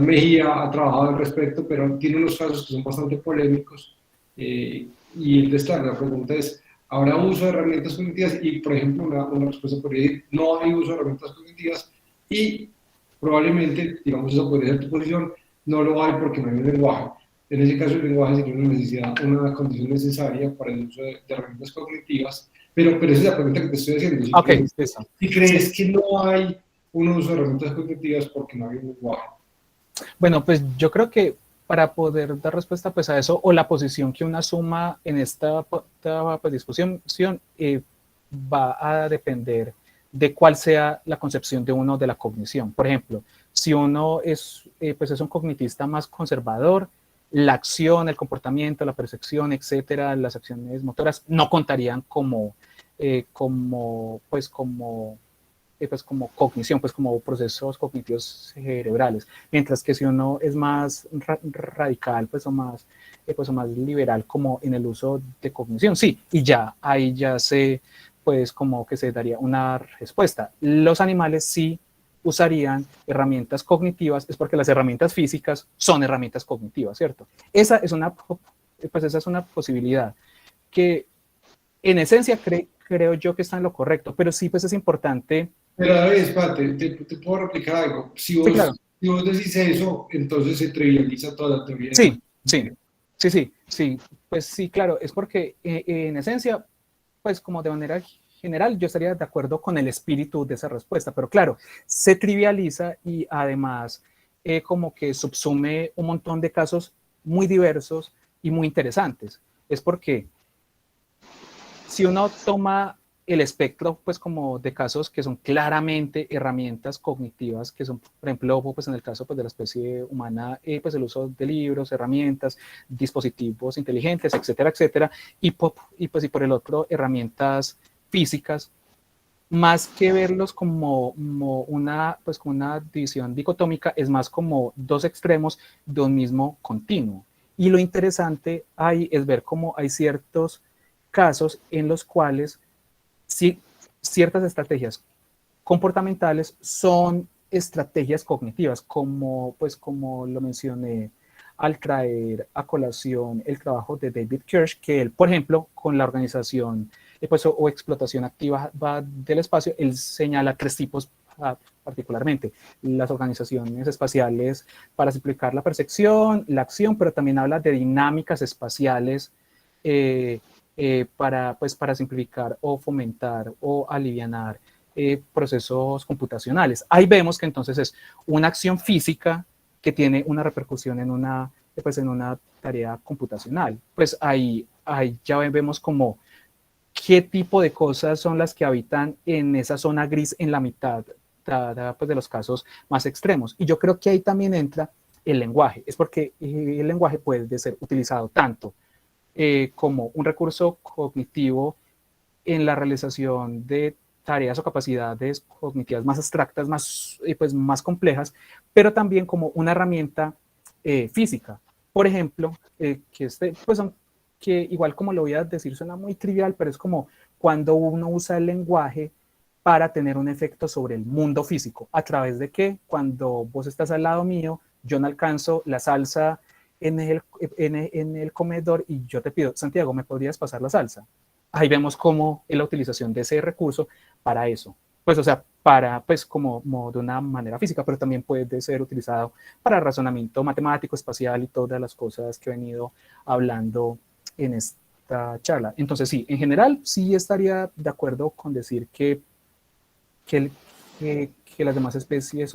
Mejía ha trabajado al respecto, pero tiene unos casos que son bastante polémicos. Y entonces, claro, la pregunta es, ¿habrá uso de herramientas cognitivas? Y, por ejemplo, una respuesta podría decir, no hay uso de herramientas cognitivas y probablemente, digamos, esa podría ser tu posición, no lo hay porque no hay un lenguaje. En ese caso, el lenguaje sería una necesidad, una condición necesaria para el uso de herramientas cognitivas, pero esa es la pregunta que te estoy haciendo. Si crees que no hay un uso de herramientas cognitivas porque no hay un lenguaje. Bueno, pues yo creo que para poder dar respuesta pues, a eso, o la posición que uno asuma en esta pues, discusión, va a depender de cuál sea la concepción de uno de la cognición. Por ejemplo, si uno pues es un cognitista más conservador, la acción, el comportamiento, la percepción, etcétera, las acciones motoras no contarían como cognición, pues como procesos cognitivos cerebrales, mientras que si uno es más radical, pues o más liberal como en el uso de cognición, sí, y ya, ahí ya pues como que se daría una respuesta. Los animales sí usarían herramientas cognitivas, es porque las herramientas físicas son herramientas cognitivas, ¿cierto? Esa es una posibilidad que en esencia creo yo que está en lo correcto, pero sí pues es importante. Pero a ver, espérate, te puedo replicar algo. Si vos, sí, claro. Si vos decís eso, entonces se trivializa toda la teoría. Sí, pues sí, claro, es porque en esencia, pues como de manera general, yo estaría de acuerdo con el espíritu de esa respuesta, pero claro, se trivializa y además como que subsume un montón de casos muy diversos y muy interesantes. Es porque si uno toma el espectro, pues como de casos que son claramente herramientas cognitivas, que son, por ejemplo, pues en el caso pues, de la especie humana, pues el uso de libros, herramientas, dispositivos inteligentes, etcétera, etcétera, y por el otro, herramientas físicas, más que verlos como una división dicotómica, es más como dos extremos de un mismo continuo. Y lo interesante ahí es ver cómo hay ciertos casos en los cuales ciertas estrategias comportamentales son estrategias cognitivas, como lo mencioné al traer a colación el trabajo de David Kirsch, que él, por ejemplo, con la organización o explotación activa del espacio, él señala 3 tipos particularmente: las organizaciones espaciales para simplificar la percepción, la acción, pero también habla de dinámicas espaciales para simplificar o fomentar o alivianar procesos computacionales. Ahí vemos que entonces es una acción física que tiene una repercusión en una tarea computacional. Pues ahí ya vemos como qué tipo de cosas son las que habitan en esa zona gris en la mitad pues, de los casos más extremos. Y yo creo que ahí también entra el lenguaje, es porque el lenguaje puede ser utilizado tanto como un recurso cognitivo en la realización de tareas o capacidades cognitivas más abstractas, pues, más complejas, pero también como una herramienta física. Por ejemplo, pues, que igual como lo voy a decir suena muy trivial, pero es como cuando uno usa el lenguaje para tener un efecto sobre el mundo físico. ¿A través de qué? Cuando vos estás al lado mío, yo no alcanzo la salsa en el comedor y yo te pido, Santiago, ¿me podrías pasar la salsa? Ahí vemos cómo es la utilización de ese recurso para eso. Pues, o sea, pues, como de una manera física, pero también puede ser utilizado para razonamiento matemático, espacial y todas las cosas que he venido hablando en esta charla. Entonces, sí, en general, sí estaría de acuerdo con decir que las demás especies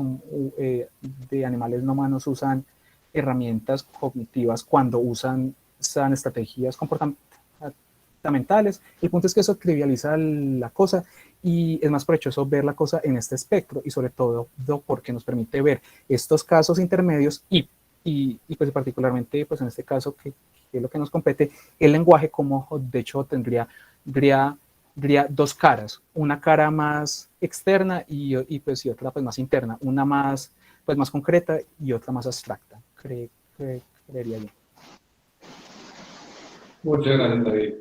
de animales no humanos usan herramientas cognitivas cuando usan estrategias comportamentales. El punto es que eso trivializa la cosa y es más provechoso ver la cosa en este espectro y sobre todo porque nos permite ver estos casos intermedios y pues particularmente pues en este caso que es lo que nos compete, el lenguaje como de hecho tendría dos caras, una cara más externa y otra pues más interna, una más pues más concreta y otra más abstracta, creería yo. Muchas gracias, David.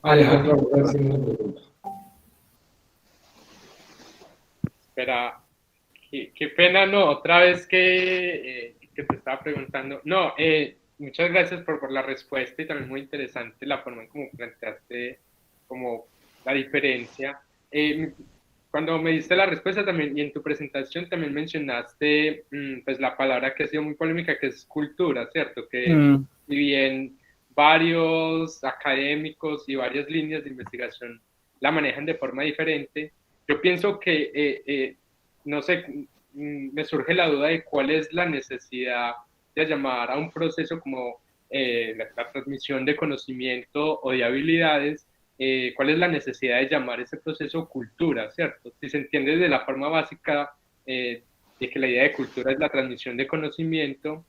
Alejandro, voy a hacer una pregunta. Espera, qué pena, no, otra vez que te estaba preguntando. No, muchas gracias por la respuesta y también muy interesante la forma en cómo planteaste como la diferencia. Cuando me diste la respuesta también y en tu presentación también mencionaste pues la palabra que ha sido muy polémica, que es cultura, ¿cierto? Que si bien varios académicos y varias líneas de investigación la manejan de forma diferente, yo pienso que, no sé, me surge la duda de cuál es la necesidad de llamar a un proceso como la transmisión de conocimiento o de habilidades, cuál es la necesidad de llamar ese proceso cultura, ¿cierto? Si se entiende de la forma básica de que la idea de cultura es la transmisión de conocimiento,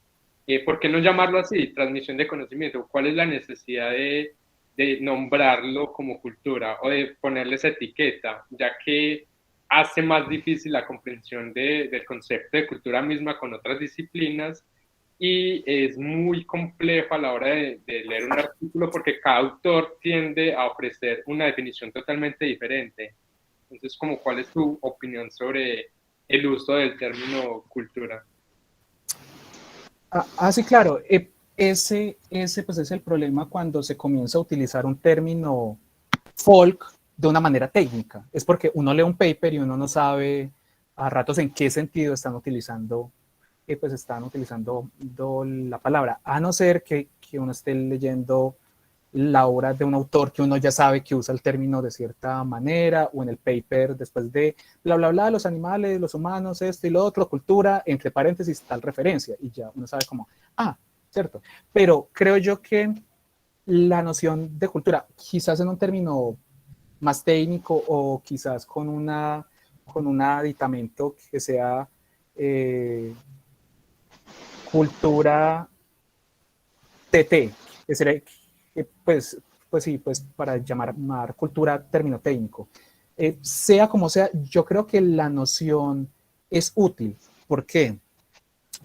¿por qué no llamarlo así, transmisión de conocimiento? ¿Cuál es la necesidad de nombrarlo como cultura o de ponerle esa etiqueta, ya que hace más difícil la comprensión del concepto de cultura misma con otras disciplinas y es muy complejo a la hora de leer un artículo porque cada autor tiende a ofrecer una definición totalmente diferente? Entonces, ¿cuál es tu opinión sobre el uso del término cultura? Sí, claro. Ese pues es el problema cuando se comienza a utilizar un término folk de una manera técnica. Es porque uno lee un paper y uno no sabe a ratos en qué sentido están utilizando la palabra, a no ser que uno esté leyendo la obra de un autor que uno ya sabe que usa el término de cierta manera, o en el paper después de bla, bla, bla, los animales, los humanos, esto y lo otro, cultura, entre paréntesis, tal referencia, y ya uno sabe como, cierto. Pero creo yo que la noción de cultura, quizás en un término más técnico o quizás con un aditamento que sea cultura TT, que sería, pues sí, pues para llamar cultura término técnico. Sea como sea, yo creo que la noción es útil. ¿Por qué?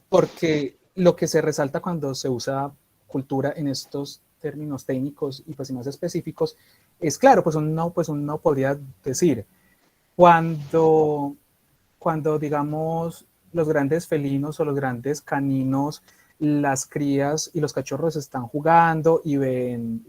Porque lo que se resalta cuando se usa cultura en estos términos técnicos y pues más específicos es claro, pues uno podría decir cuando digamos los grandes felinos o los grandes caninos, las crías y los cachorros están jugando y ven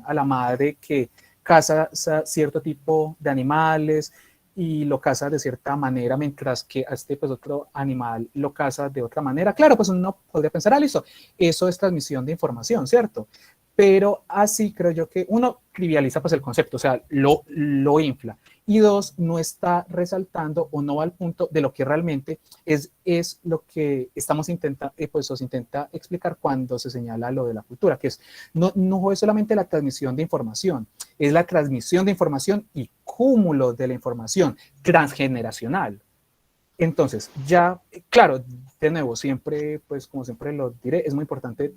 a la madre que caza cierto tipo de animales y lo caza de cierta manera, mientras que a este pues otro animal lo caza de otra manera. Claro, pues uno podría pensar, listo, eso es transmisión de información, ¿cierto? Pero así creo yo que uno trivializa pues el concepto, o sea, lo infla. y dos, no está resaltando o no va al punto de lo que realmente es lo que estamos pues os intenta explicar cuando se señala lo de la cultura, que es no es solamente la transmisión de información, es la transmisión de información y cúmulo de la información transgeneracional. Entonces, ya, claro, de nuevo, siempre, pues como siempre lo diré, es muy importante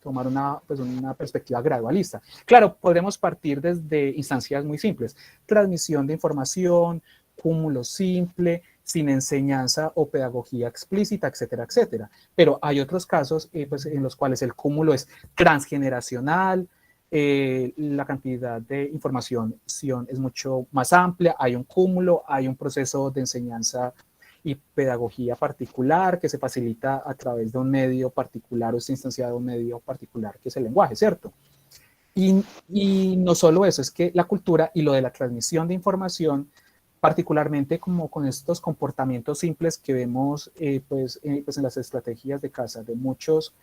tomar pues una perspectiva gradualista. Claro, podremos partir desde instancias muy simples, transmisión de información, cúmulo simple, sin enseñanza o pedagogía explícita, etcétera, etcétera. Pero hay otros casos pues, en los cuales el cúmulo es transgeneracional, la cantidad de información es mucho más amplia, hay un cúmulo, hay un proceso de enseñanza y pedagogía particular que se facilita a través de un medio particular o está instanciado en un medio particular que es el lenguaje, ¿cierto? Y no solo eso, es que la cultura y lo de la transmisión de información, particularmente como con estos comportamientos simples que vemos pues en las estrategias de caza de muchos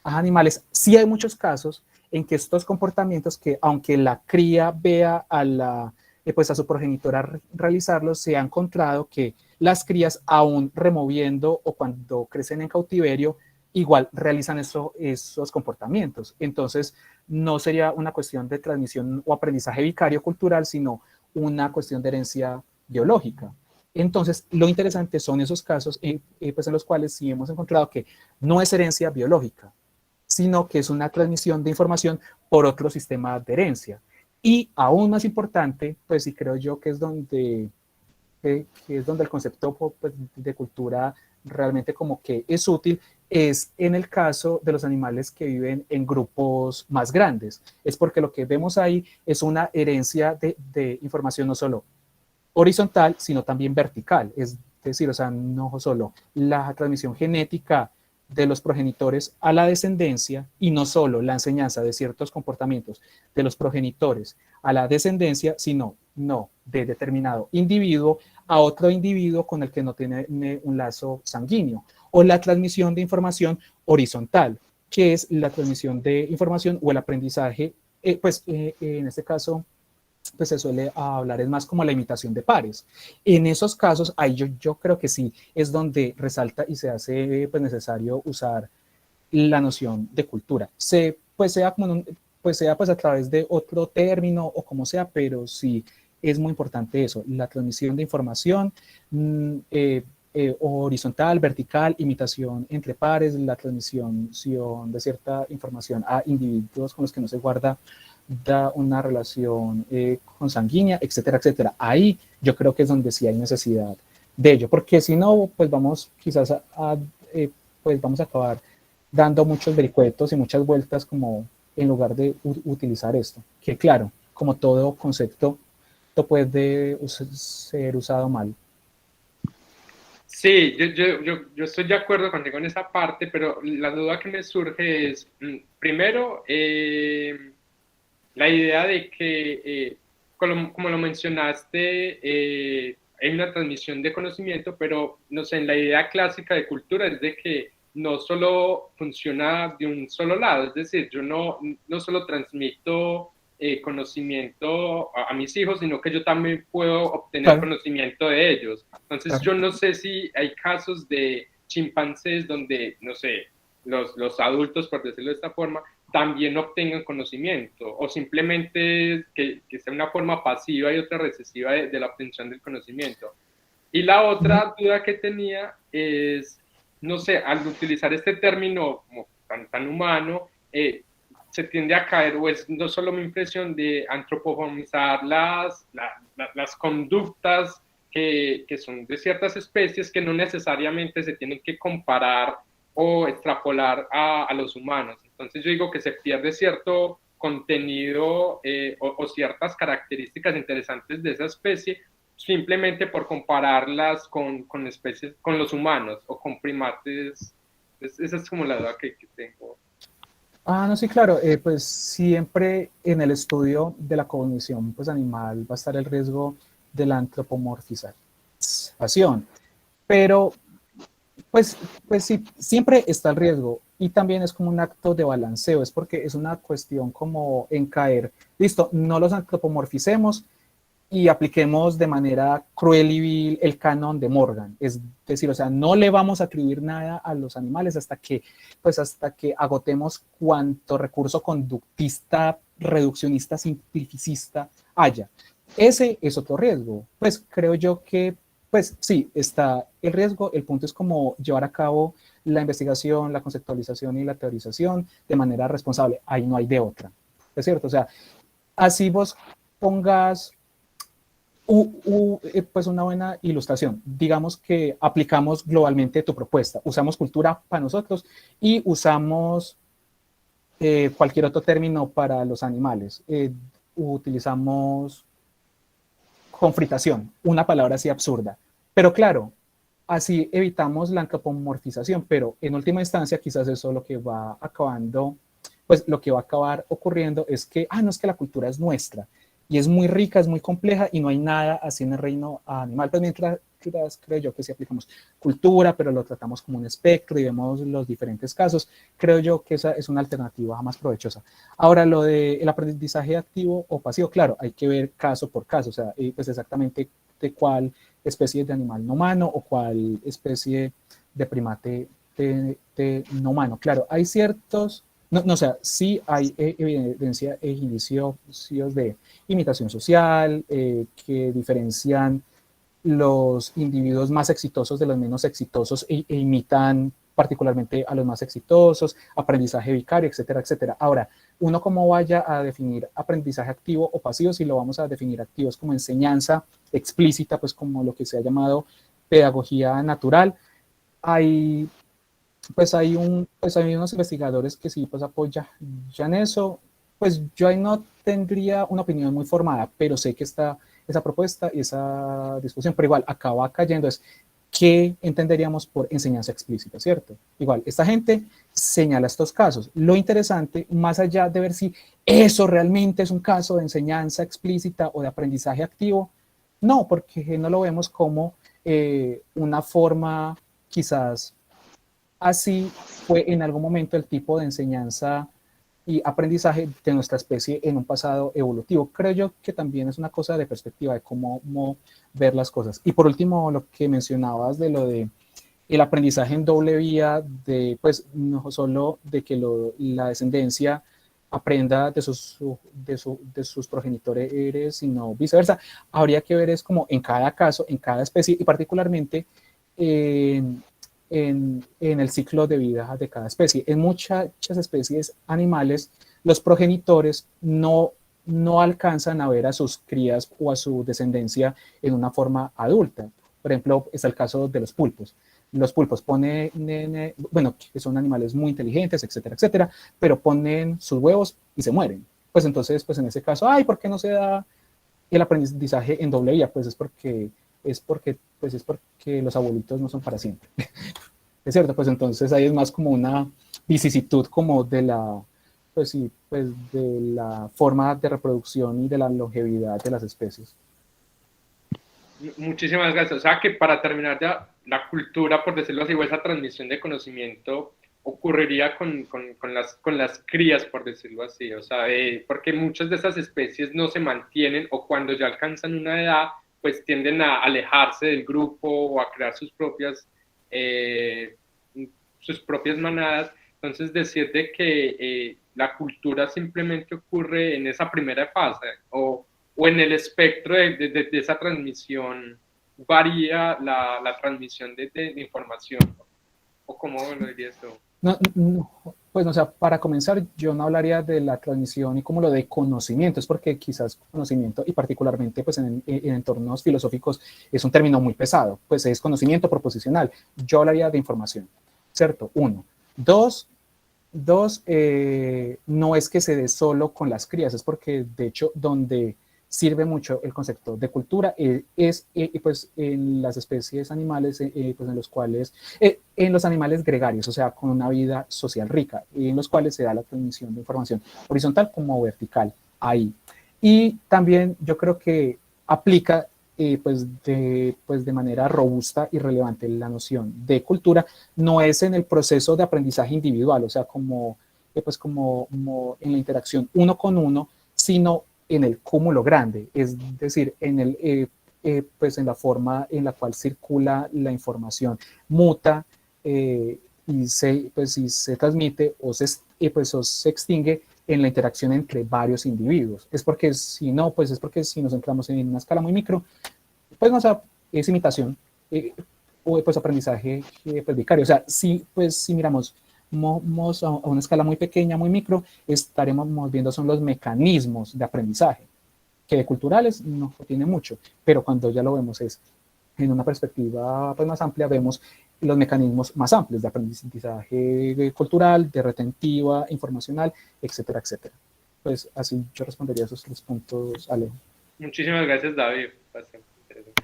animales, sí hay muchos casos en que estos comportamientos que aunque la cría vea pues a su progenitora realizarlos, se ha encontrado que las crías aún removiendo o cuando crecen en cautiverio, igual realizan esos comportamientos. Entonces, no sería una cuestión de transmisión o aprendizaje vicario cultural, sino una cuestión de herencia biológica. Entonces, lo interesante son esos casos pues en los cuales sí hemos encontrado que no es herencia biológica, sino que es una transmisión de información por otro sistema de herencia. Y aún más importante, pues sí creo yo que es donde el concepto pues, de cultura realmente como que es útil, es en el caso de los animales que viven en grupos más grandes. Es porque lo que vemos ahí es una herencia de información no solo horizontal, sino también vertical. Es decir, o sea, no solo la transmisión genética de los progenitores a la descendencia y no solo la enseñanza de ciertos comportamientos de los progenitores a la descendencia, sino de determinado individuo a otro individuo con el que no tiene un lazo sanguíneo, o la transmisión de información horizontal, que es la transmisión de información o el aprendizaje, en este caso, pues se suele hablar es más como la imitación de pares. En esos casos, ahí yo creo que sí es donde resalta y se hace pues necesario usar la noción de cultura. Pues sea pues a través de otro término o como sea, pero sí es muy importante eso, la transmisión de información horizontal, vertical, imitación entre pares, la transmisión de cierta información a individuos con los que no se guarda una relación consanguínea, etcétera, etcétera. Ahí yo creo que es donde sí hay necesidad de ello, porque si no, pues vamos quizás pues vamos a acabar dando muchos vericuetos y muchas vueltas como en lugar de utilizar esto, que claro, como todo concepto, puede ser usado mal. Sí, yo estoy de acuerdo contigo en esa parte, pero la duda que me surge es, primero, la idea de que, como lo mencionaste, hay una transmisión de conocimiento, pero no sé, en la idea clásica de cultura es de que no solo funciona de un solo lado, es decir, yo no solo transmito conocimiento a mis hijos, sino que yo también puedo obtener conocimiento de ellos. Entonces, yo no sé si hay casos de chimpancés donde, no sé, los adultos, por decirlo de esta forma, también obtengan conocimiento, o simplemente que sea una forma pasiva y otra recesiva de la obtención del conocimiento. Y la otra duda que tenía es, no sé, al utilizar este término como tan humano, se tiende a caer, o es no solo mi impresión de antropomorfizar las conductas que son de ciertas especies que no necesariamente se tienen que comparar o extrapolar a los humanos. Entonces yo digo que se pierde cierto contenido o ciertas características interesantes de esa especie simplemente por compararlas con especies, con los humanos o con primates. Esa es como la duda que tengo. No, sí, claro, pues siempre en el estudio de la cognición pues, animal va a estar el riesgo de la antropomorfización, pero pues sí, siempre está el riesgo y también es como un acto de balanceo, es porque es una cuestión como en caer, listo, no los antropomorficemos, y apliquemos de manera cruel y vil el canon de Morgan. Es decir, o sea, no le vamos a atribuir nada a los animales hasta que agotemos cuanto recurso conductista, reduccionista, simplificista haya. Ese es otro riesgo. Pues creo yo que, pues sí, está el riesgo. El punto es como llevar a cabo la investigación, la conceptualización y la teorización de manera responsable. Ahí no hay de otra. Es cierto, o sea, así vos pongas pues una buena ilustración. Digamos que aplicamos globalmente tu propuesta. Usamos cultura para nosotros y usamos cualquier otro término para los animales. Utilizamos confritación, una palabra así absurda. Pero claro, así evitamos la antropomorfización, pero en última instancia quizás eso lo que va acabando, pues lo que va a acabar ocurriendo es que, no es que la cultura es nuestra, y es muy rica, es muy compleja, y no hay nada así en el reino animal. Pues mientras creo yo que si aplicamos cultura, pero lo tratamos como un espectro y vemos los diferentes casos, creo yo que esa es una alternativa más provechosa. Ahora, lo del aprendizaje activo o pasivo, claro, hay que ver caso por caso, o sea, pues exactamente de cuál especie de animal no humano o cuál especie de primate no humano. Claro, hay ciertos... No, o sea, sí hay evidencia e indicios de imitación social que diferencian los individuos más exitosos de los menos exitosos e imitan particularmente a los más exitosos, aprendizaje vicario, etcétera, etcétera. Ahora, uno cómo vaya a definir aprendizaje activo o pasivo, si lo vamos a definir activos como enseñanza explícita, pues como lo que se ha llamado pedagogía natural, hay unos investigadores que sí pues apoyan eso. Pues yo ahí no tendría una opinión muy formada, pero sé que está esa propuesta y esa discusión, pero igual acaba cayendo es ¿qué entenderíamos por enseñanza explícita, cierto? Igual, esta gente señala estos casos. Lo interesante, más allá de ver si eso realmente es un caso de enseñanza explícita o de aprendizaje activo, no, porque no lo vemos como una forma quizás. Así fue en algún momento el tipo de enseñanza y aprendizaje de nuestra especie en un pasado evolutivo. Creo yo que también es una cosa de perspectiva, de cómo ver las cosas. Y por último, lo que mencionabas de lo de el aprendizaje en doble vía, de pues no solo de que la descendencia aprenda de sus progenitores, sino viceversa. Habría que ver es como en cada caso, en cada especie y particularmente en el ciclo de vida de cada especie. En muchas especies animales, los progenitores no alcanzan a ver a sus crías o a su descendencia en una forma adulta. Por ejemplo, está el caso de los pulpos. Los pulpos que son animales muy inteligentes, etcétera, etcétera, pero ponen sus huevos y se mueren. Pues entonces, pues en ese caso, ¿por qué no se da el aprendizaje en doble vía? Pues es porque los abuelitos no son para siempre. Es cierto, pues entonces ahí es más como una vicisitud como de la forma de reproducción y de la longevidad de las especies. Muchísimas gracias. O sea que para terminar ya, la cultura, por decirlo así, o esa transmisión de conocimiento ocurriría con las crías, por decirlo así. O sea, porque muchas de esas especies no se mantienen o cuando ya alcanzan una edad, pues tienden a alejarse del grupo o a crear sus propias manadas. Entonces, decir de que la cultura simplemente ocurre en esa primera fase o en el espectro de esa transmisión varía la transmisión de información, o cómo lo dirías tú. No, pues, o sea, para comenzar, yo no hablaría de la transmisión y como lo de conocimiento, es porque quizás conocimiento, y particularmente pues en entornos filosóficos, es un término muy pesado, pues es conocimiento proposicional. Yo hablaría de información, ¿cierto? Uno. Dos, no es que se dé solo con las crías, es porque, de hecho, donde sirve mucho el concepto de cultura pues en las especies animales, pues en los cuales, en los animales gregarios, o sea, con una vida social rica, en los cuales se da la transmisión de información horizontal como vertical, ahí. Y también yo creo que aplica pues de manera robusta y relevante la noción de cultura, no es en el proceso de aprendizaje individual, o sea, como en la interacción uno con uno, sino en el cúmulo grande, es decir, pues en la forma en la cual circula la información, muta pues, y se transmite pues, o se extingue en la interacción entre varios individuos. Es porque si no, pues es porque si nos centramos en una escala muy micro, pues no, o sea, es imitación o pues aprendizaje pues, vicario. O sea, pues, si miramos a una escala muy pequeña, muy micro, estaremos viendo son los mecanismos de aprendizaje, que de culturales no tiene mucho, pero cuando ya lo vemos es en una perspectiva pues, más amplia, vemos los mecanismos más amplios de aprendizaje cultural, de retentiva, informacional, etcétera, etcétera. Pues así yo respondería a esos 3 puntos, Alejo. Muchísimas gracias, David. Bastante interesante.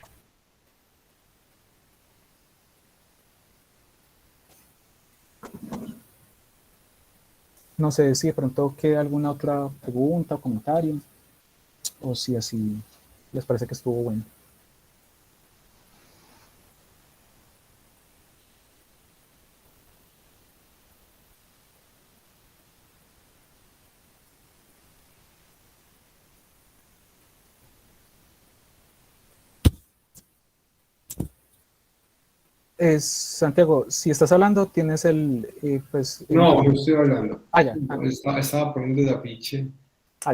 No sé si de pronto queda alguna otra pregunta o comentario, o si así les parece que estuvo bueno. Santiago, si estás hablando, tienes pues... No, no estoy hablando. Ya. Estaba poniendo de afiche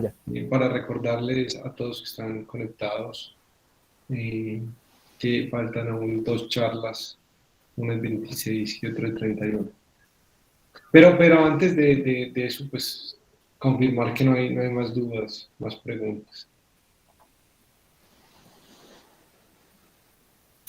Ya. Para recordarles a todos que están conectados que faltan aún 2 charlas, una el 26 y otra el 31. Pero antes de eso, pues confirmar que no hay más dudas, más preguntas.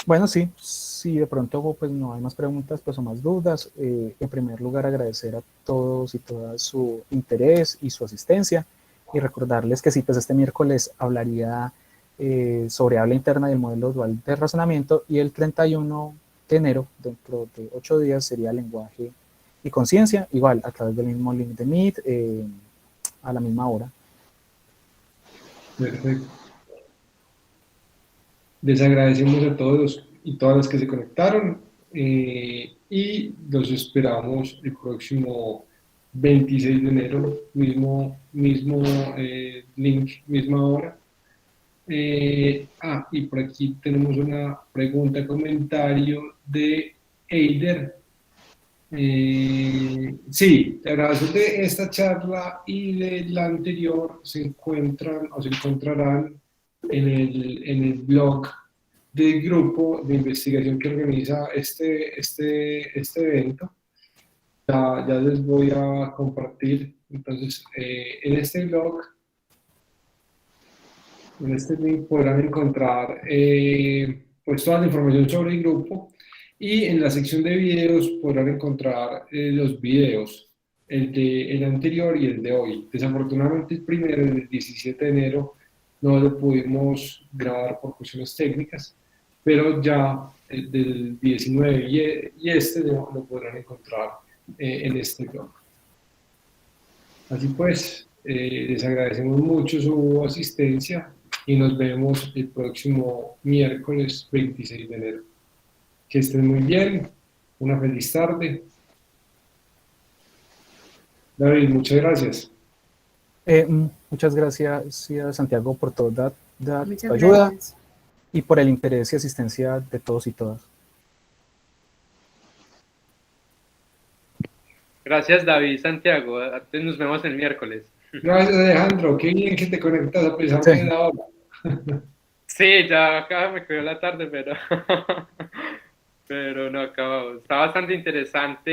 Bueno, sí, si de pronto pues, no hay más preguntas pues, o más dudas, en primer lugar agradecer a todos y todas su interés y su asistencia y recordarles que sí, pues este miércoles hablaría sobre habla interna del modelo dual de razonamiento y el 31 de enero, dentro de 8 días, sería lenguaje y conciencia, igual a través del mismo link de Meet, a la misma hora. Perfecto. Les agradecemos a todos y todas las que se conectaron y los esperamos el próximo 26 de enero, mismo link, misma hora. Y por aquí tenemos una pregunta, comentario de Eider. Sí, la grabación de esta charla y de la anterior se encontrarán en el blog del grupo de investigación que organiza este evento. Ya les voy a compartir. Entonces, en este blog, en este link podrán encontrar pues toda la información sobre el grupo y en la sección de videos podrán encontrar los videos, el anterior y el de hoy. Desafortunadamente el primero, el 17 de enero, no lo pudimos grabar por cuestiones técnicas, pero ya el del 19 y este lo podrán encontrar en este blog. Así pues, les agradecemos mucho su asistencia y nos vemos el próximo miércoles 26 de enero. Que estén muy bien, una feliz tarde. David, muchas gracias. Muchas gracias, Santiago, por toda tu ayuda gracias. Y por el interés y asistencia de todos y todas. Gracias, David, Santiago. Nos vemos el miércoles. Gracias, Alejandro. Qué bien que te conectas a pesar de la hora. Sí, ya acá me quedó la tarde, pero no acabamos. Está bastante interesante.